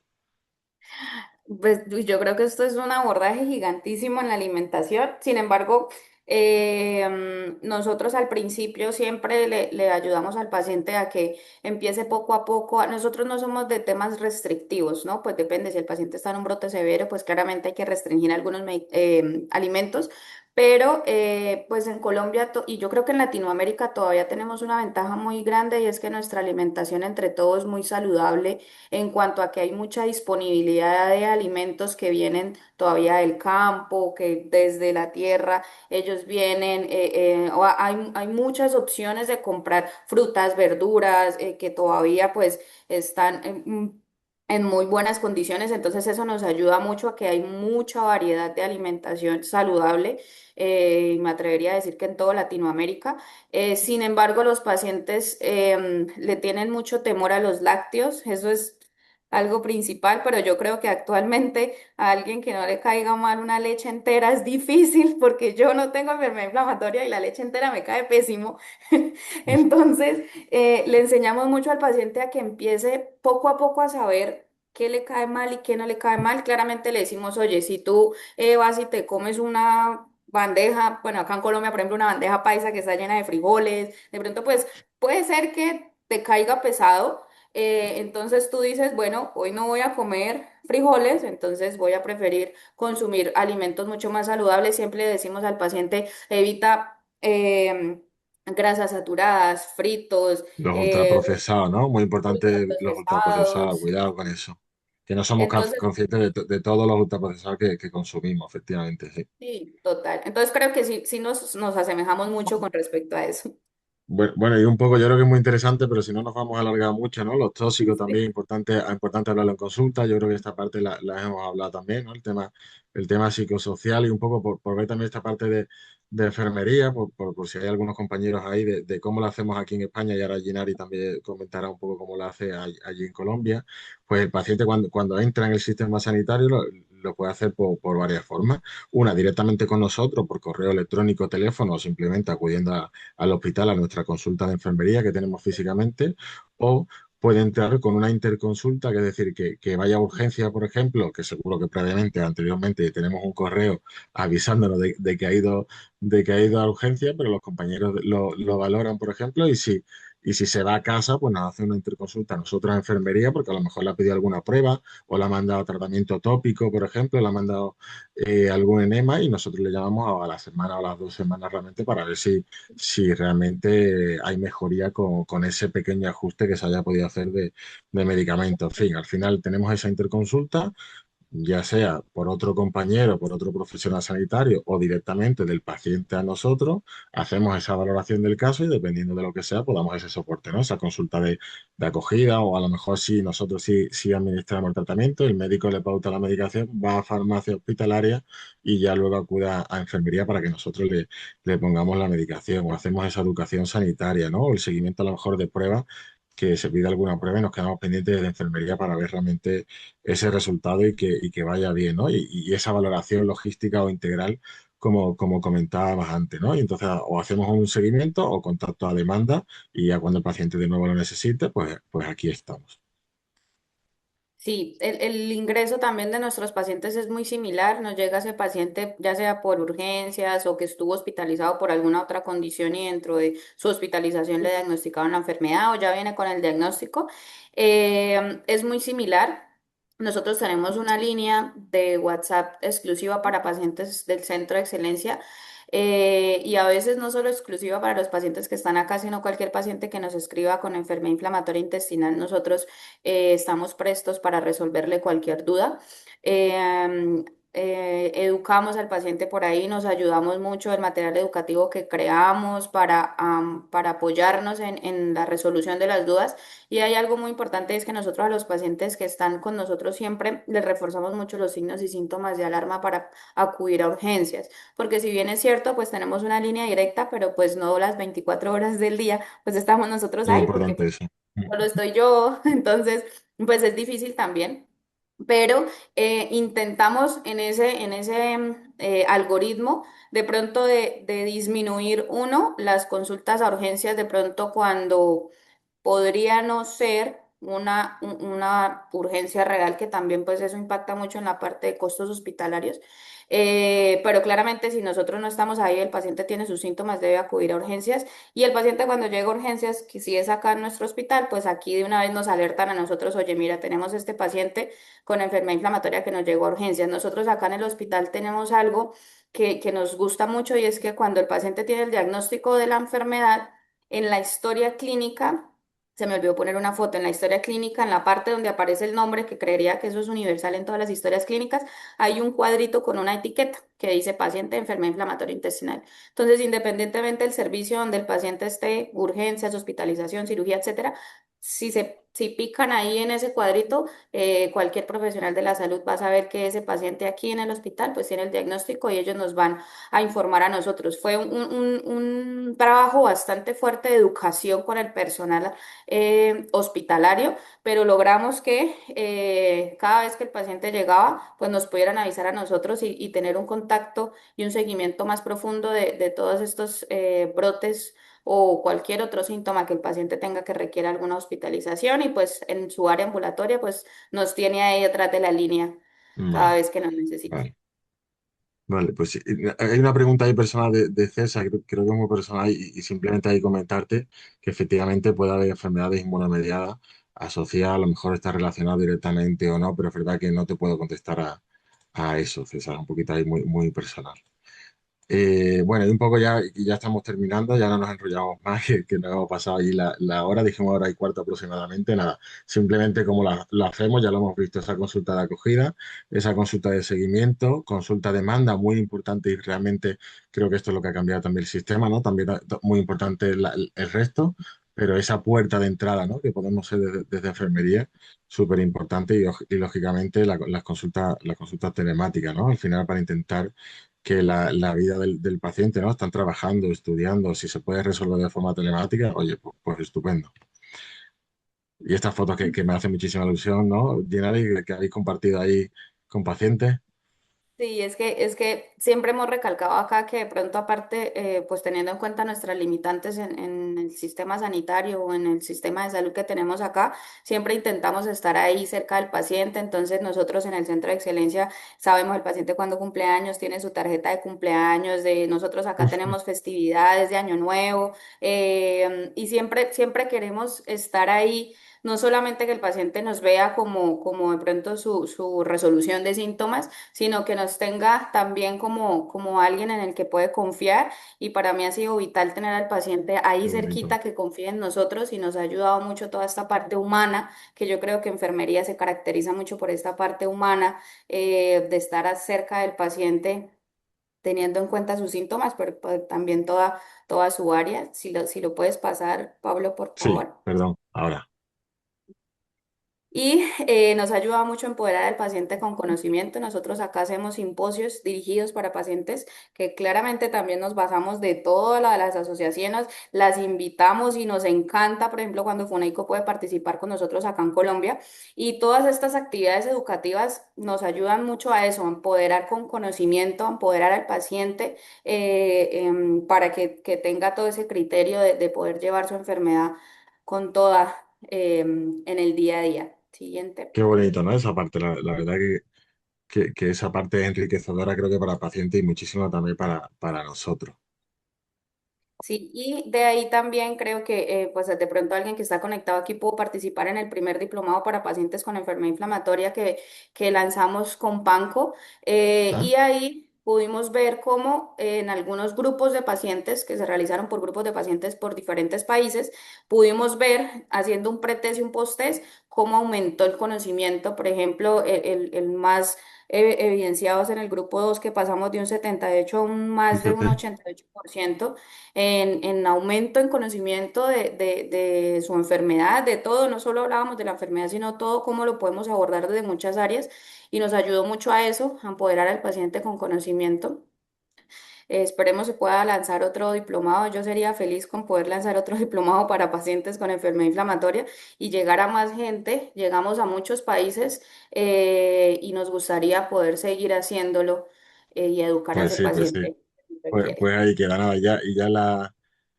Pues yo creo que esto es un abordaje gigantísimo en la alimentación. Sin embargo, nosotros al principio siempre le ayudamos al paciente a que empiece poco a poco. Nosotros no somos de temas restrictivos, ¿no? Pues depende, si el paciente está en un brote severo, pues claramente hay que restringir algunos alimentos. Pero pues en Colombia y yo creo que en Latinoamérica todavía tenemos una ventaja muy grande y es que nuestra alimentación entre todos es muy saludable en cuanto a que hay mucha disponibilidad de alimentos que vienen todavía del campo, que desde la tierra ellos vienen, hay muchas opciones de comprar frutas, verduras, que todavía pues están en muy buenas condiciones, entonces eso nos ayuda mucho a que hay mucha variedad de alimentación saludable, y me atrevería a decir que en toda Latinoamérica. Sin embargo, los pacientes le tienen mucho temor a los lácteos, eso es algo principal, pero yo creo que actualmente a alguien que no le caiga mal una leche entera es difícil porque yo no tengo enfermedad inflamatoria y la leche entera me cae pésimo. Entonces, le enseñamos mucho al paciente a que empiece poco a poco a saber qué le cae mal y qué no le cae mal. Claramente le decimos, oye, si tú vas y te comes una bandeja, bueno, acá en Colombia, por ejemplo, una bandeja paisa que está llena de frijoles, de pronto pues puede ser que te caiga pesado. Entonces tú dices, bueno, hoy no voy a comer frijoles, entonces voy a preferir consumir alimentos mucho más saludables. Siempre le decimos al paciente, evita grasas saturadas, fritos, Los ultraprocesados, ¿no? Muy importante los ultraprocesados, ultraprocesados. cuidado con eso. Que no somos Entonces, conscientes de todos los ultraprocesados que consumimos, efectivamente, sí. sí, total. Entonces creo que sí, sí nos asemejamos mucho con respecto a eso. Bueno, y un poco, yo creo que es muy interesante, pero si no nos vamos a alargar mucho, ¿no? Los tóxicos también, importante hablarlo en consulta. Yo creo que esta parte la hemos hablado también, ¿no? El tema psicosocial y un poco por ver también esta parte de enfermería, por si hay algunos compañeros ahí, de cómo lo hacemos aquí en España, y ahora Ginari también comentará un poco cómo lo hace allí en Colombia. Pues el paciente cuando entra en el sistema sanitario, lo puede hacer por varias formas. Una, directamente con nosotros, por correo electrónico, teléfono, o simplemente acudiendo al hospital, a nuestra consulta de enfermería que tenemos físicamente, o puede entrar con una interconsulta, que es decir, que vaya a urgencia, por ejemplo, que seguro que previamente, anteriormente, tenemos un correo avisándonos de que ha ido a urgencia, pero los compañeros lo valoran, por ejemplo, y si se va a casa, pues nos hace una interconsulta a nosotros en enfermería, porque a lo mejor le ha pedido alguna prueba o le ha mandado tratamiento tópico, por ejemplo, le ha mandado algún enema y nosotros le llamamos a la semana o a las 2 semanas realmente para ver si realmente hay mejoría con ese pequeño ajuste que se haya podido hacer de medicamento. En fin, al final tenemos esa interconsulta, ya sea por otro compañero, por otro profesional sanitario o directamente del paciente a nosotros, hacemos esa valoración del caso y dependiendo de lo que sea, pues damos ese soporte, ¿no? Esa consulta de acogida o a lo mejor si nosotros sí administramos el tratamiento, el médico le pauta la medicación, va a farmacia hospitalaria y ya luego acude a enfermería para que nosotros le pongamos la medicación o hacemos esa educación sanitaria, ¿no? O el seguimiento a lo mejor de pruebas que se pide alguna prueba y nos quedamos pendientes de enfermería para ver realmente ese resultado y que vaya bien, ¿no? Y esa valoración logística o integral, como comentábamos antes, ¿no? Y entonces o hacemos un seguimiento o contacto a demanda y ya cuando el paciente de nuevo lo necesite, pues aquí estamos. Sí, el ingreso también de nuestros pacientes es muy similar. Nos llega ese paciente ya sea por urgencias o que estuvo hospitalizado por alguna otra condición y dentro de su hospitalización le diagnosticaron la enfermedad o ya viene con el diagnóstico. Es muy similar. Nosotros tenemos una línea de WhatsApp exclusiva para pacientes del Centro de Excelencia. Y a veces no solo exclusiva para los pacientes que están acá, sino cualquier paciente que nos escriba con enfermedad inflamatoria intestinal, nosotros estamos prestos para resolverle cualquier duda. Eh, Educamos al paciente por ahí, nos ayudamos mucho el material educativo que creamos para apoyarnos en la resolución de las dudas. Y hay algo muy importante, es que nosotros a los pacientes que están con nosotros siempre les reforzamos mucho los signos y síntomas de alarma para acudir a urgencias. Porque si bien es cierto, pues tenemos una línea directa, pero pues no las 24 horas del día, pues estamos nosotros Es ahí porque importante eso. solo estoy yo, entonces pues es difícil también, pero intentamos en ese algoritmo de pronto de disminuir uno las consultas a urgencias de pronto cuando podría no ser una urgencia real, que también pues eso impacta mucho en la parte de costos hospitalarios. Pero claramente si nosotros no estamos ahí, el paciente tiene sus síntomas, debe acudir a urgencias y el paciente cuando llega a urgencias, que si es acá en nuestro hospital, pues aquí de una vez nos alertan a nosotros, oye, mira, tenemos este paciente con enfermedad inflamatoria que nos llegó a urgencias. Nosotros acá en el hospital tenemos algo que nos gusta mucho y es que cuando el paciente tiene el diagnóstico de la enfermedad, en la historia clínica, se me olvidó poner una foto en la historia clínica, en la parte donde aparece el nombre, que creería que eso es universal en todas las historias clínicas, hay un cuadrito con una etiqueta que dice paciente de enfermedad inflamatoria intestinal. Entonces, independientemente del servicio donde el paciente esté, urgencias, hospitalización, cirugía, etcétera, si pican ahí en ese cuadrito, cualquier profesional de la salud va a saber que ese paciente aquí en el hospital pues tiene el diagnóstico y ellos nos van a informar a nosotros. Fue un trabajo bastante fuerte de educación con el personal hospitalario, pero logramos que cada vez que el paciente llegaba, pues nos pudieran avisar a nosotros y tener un contacto y un seguimiento más profundo de todos estos brotes o cualquier otro síntoma que el paciente tenga que requiera alguna hospitalización y pues en su área ambulatoria pues nos tiene ahí detrás de la línea cada Vale, vez que nos necesite. vale. Vale, pues sí, hay una pregunta ahí personal de César, creo que es muy personal y simplemente hay que comentarte que efectivamente puede haber enfermedades inmunomediadas asociadas, a lo mejor está relacionado directamente o no, pero es verdad que no te puedo contestar a eso, César, un poquito ahí muy personal. Bueno, y un poco ya estamos terminando, ya no nos enrollamos más, que nos hemos pasado ahí la hora, dijimos hora y cuarto aproximadamente, nada, simplemente como la hacemos, ya lo hemos visto, esa consulta de acogida, esa consulta de seguimiento, consulta demanda, muy importante y realmente creo que esto es lo que ha cambiado también el sistema, ¿no? También muy importante el resto, pero esa puerta de entrada, ¿no? Que podemos ser desde enfermería, súper importante y lógicamente las consultas telemáticas, ¿no? Al final para intentar que la vida del paciente, ¿no? Están trabajando, estudiando, si se puede resolver de forma telemática, oye, pues estupendo. Y estas fotos que me hacen muchísima ilusión, ¿no? Gennady, que habéis compartido ahí con pacientes. Sí, es que siempre hemos recalcado acá que de pronto aparte, pues teniendo en cuenta nuestras limitantes en el sistema sanitario o en el sistema de salud que tenemos acá, siempre intentamos estar ahí cerca del paciente. Entonces nosotros en el centro de excelencia sabemos el paciente cuando cumple años, tiene su tarjeta de cumpleaños, de nosotros acá Justo. tenemos festividades de Año Nuevo, y siempre queremos estar ahí. No solamente que el paciente nos vea como de pronto su resolución de síntomas, sino que nos tenga también como alguien en el que puede confiar. Y para mí ha sido vital tener al paciente ahí Qué bonito. cerquita, que confíe en nosotros, y nos ha ayudado mucho toda esta parte humana, que yo creo que enfermería se caracteriza mucho por esta parte humana, de estar cerca del paciente teniendo en cuenta sus síntomas, pero pues, también toda su área. Si lo puedes pasar, Pablo, por Sí, favor. perdón, ahora. Y nos ayuda mucho a empoderar al paciente con conocimiento. Nosotros acá hacemos simposios dirigidos para pacientes que claramente también nos basamos de todas las asociaciones, las invitamos y nos encanta, por ejemplo, cuando FUNAICO puede participar con nosotros acá en Colombia. Y todas estas actividades educativas nos ayudan mucho a eso, a empoderar con conocimiento, a empoderar al paciente, para que tenga todo ese criterio de poder llevar su enfermedad con toda, en el día a día. Siguiente. Qué bonito, ¿no? Esa parte, la verdad que esa parte es enriquecedora creo que para el paciente y muchísimo también para nosotros. Sí, y de ahí también creo que pues de pronto alguien que está conectado aquí pudo participar en el primer diplomado para pacientes con enfermedad inflamatoria que lanzamos con Panco, ¿Ah? y ahí pudimos ver cómo en algunos grupos de pacientes que se realizaron por grupos de pacientes por diferentes países, pudimos ver haciendo un pretest y un posttest cómo aumentó el conocimiento. Por ejemplo, el más evidenciados en el grupo 2, que pasamos de un 78 a un más de un Fíjate, 88% en aumento en conocimiento de su enfermedad, de todo. No solo hablábamos de la enfermedad, sino todo cómo lo podemos abordar desde muchas áreas, y nos ayudó mucho a eso, a empoderar al paciente con conocimiento. Esperemos se pueda lanzar otro diplomado. Yo sería feliz con poder lanzar otro diplomado para pacientes con enfermedad inflamatoria y llegar a más gente. Llegamos a muchos países, y nos gustaría poder seguir haciéndolo, y educar a pues ese sí, pues sí. paciente que requiere. Pues ahí queda nada, ya, y ya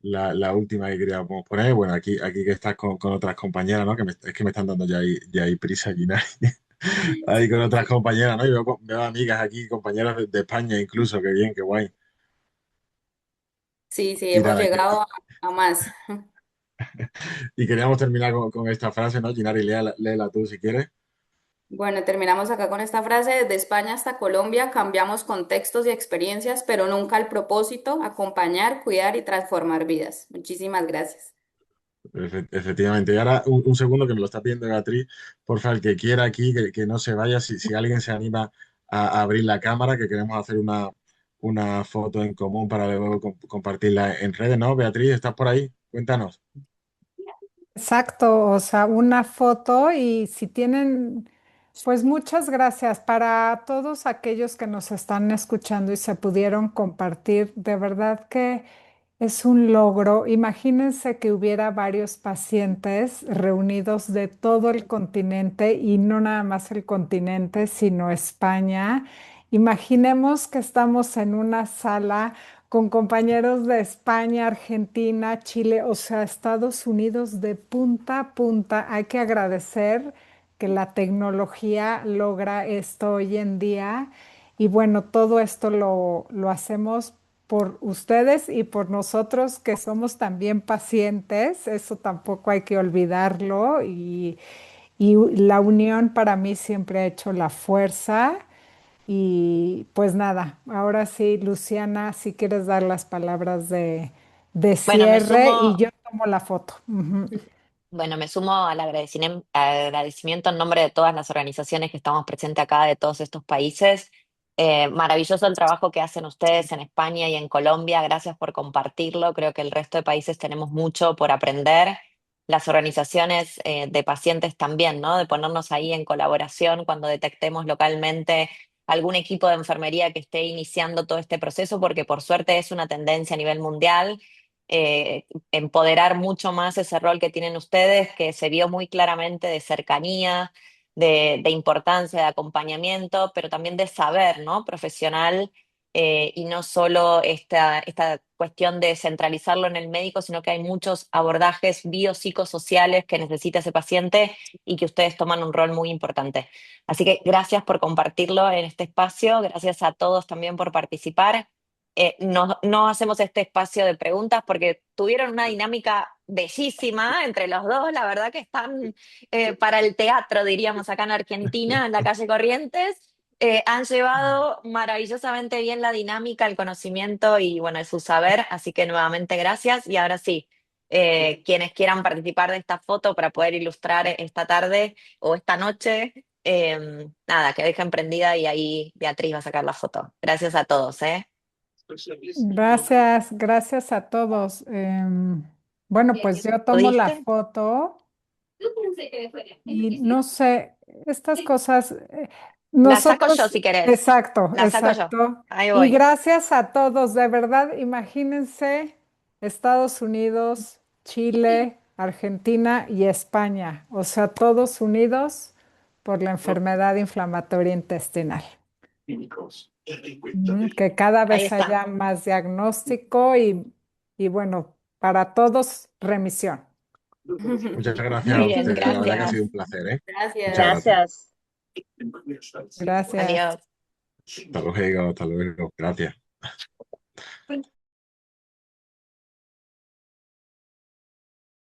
la última que queríamos poner, bueno, aquí que estás con otras compañeras, ¿no? Es que me están dando ya hay prisa aquí, ¿no? Ahí con otras compañeras, ¿no? Y veo amigas aquí, compañeras de España incluso, qué bien, qué guay. Sí, sí, Y hemos nada, llegado a más. y queríamos terminar con esta frase, ¿no? Ginar, y léela tú si quieres. Bueno, terminamos acá con esta frase: desde España hasta Colombia cambiamos contextos y experiencias, pero nunca el propósito: acompañar, cuidar y transformar vidas. Muchísimas gracias. Efectivamente. Y ahora un segundo que me lo está pidiendo Beatriz, porfa, el que quiera aquí, que no se vaya, si alguien se anima a abrir la cámara, que queremos hacer una foto en común para luego compartirla en redes, ¿no? Beatriz, ¿estás por ahí? Cuéntanos. Exacto, o sea, una foto y si tienen, pues muchas gracias para todos aquellos que nos están escuchando y se pudieron compartir. De verdad que es un logro. Imagínense que hubiera varios pacientes reunidos de todo el continente y no nada más el continente, sino España. Imaginemos que estamos en una sala con compañeros de España, Argentina, Chile, o sea, Estados Unidos de punta a punta. Hay que agradecer que la tecnología logra esto hoy en día. Y bueno, todo esto lo hacemos por ustedes y por nosotros que somos también pacientes. Eso tampoco hay que olvidarlo. Y la unión para mí siempre ha hecho la fuerza. Y pues nada, ahora sí, Luciana, si quieres dar las palabras de Bueno, cierre y yo tomo la foto. Ujú. me sumo al agradecimiento en nombre de todas las organizaciones que estamos presentes acá, de todos estos países. Maravilloso el trabajo que hacen ustedes en España y en Colombia. Gracias por compartirlo. Creo que el resto de países tenemos mucho por aprender. Las organizaciones de pacientes también, ¿no? De ponernos ahí en colaboración cuando detectemos localmente algún equipo de enfermería que esté iniciando todo este proceso, porque por suerte es una tendencia a nivel mundial. Empoderar mucho más ese rol que tienen ustedes, que se vio muy claramente de cercanía, de importancia, de acompañamiento, pero también de saber, ¿no? Profesional, y no solo esta cuestión de centralizarlo en el médico, sino que hay muchos abordajes biopsicosociales que necesita ese paciente y que ustedes toman un rol muy importante. Así que gracias por compartirlo en este espacio, gracias a todos también por participar. No hacemos este espacio de preguntas porque tuvieron una dinámica bellísima entre los dos, la verdad que están para el teatro, diríamos acá en Argentina, en la calle Corrientes. Han llevado maravillosamente bien la dinámica, el conocimiento y bueno, su saber, así que nuevamente gracias. Y ahora sí, quienes quieran participar de esta foto para poder ilustrar esta tarde o esta noche, nada, que dejen prendida y ahí Beatriz va a sacar la foto. Gracias a todos, ¿eh? Gracias, gracias a todos. Bueno, pues yo tomo la ¿Pudiste? foto y no sé, estas cosas, La saco yo nosotros, si querés. exacto, La saco yo. exacto. Ahí Y voy. gracias a todos, de verdad, imagínense Estados Unidos, Chile, Argentina y España, o sea, todos unidos por la enfermedad inflamatoria intestinal. Que cada Ahí vez está. haya más diagnóstico y bueno, para todos remisión. Muchas gracias a Muy bien, ustedes. La verdad que ha gracias. sido un placer, ¿eh? Muchas Gracias. gracias. Gracias. Gracias. Adiós. Hasta luego, hasta luego. Gracias.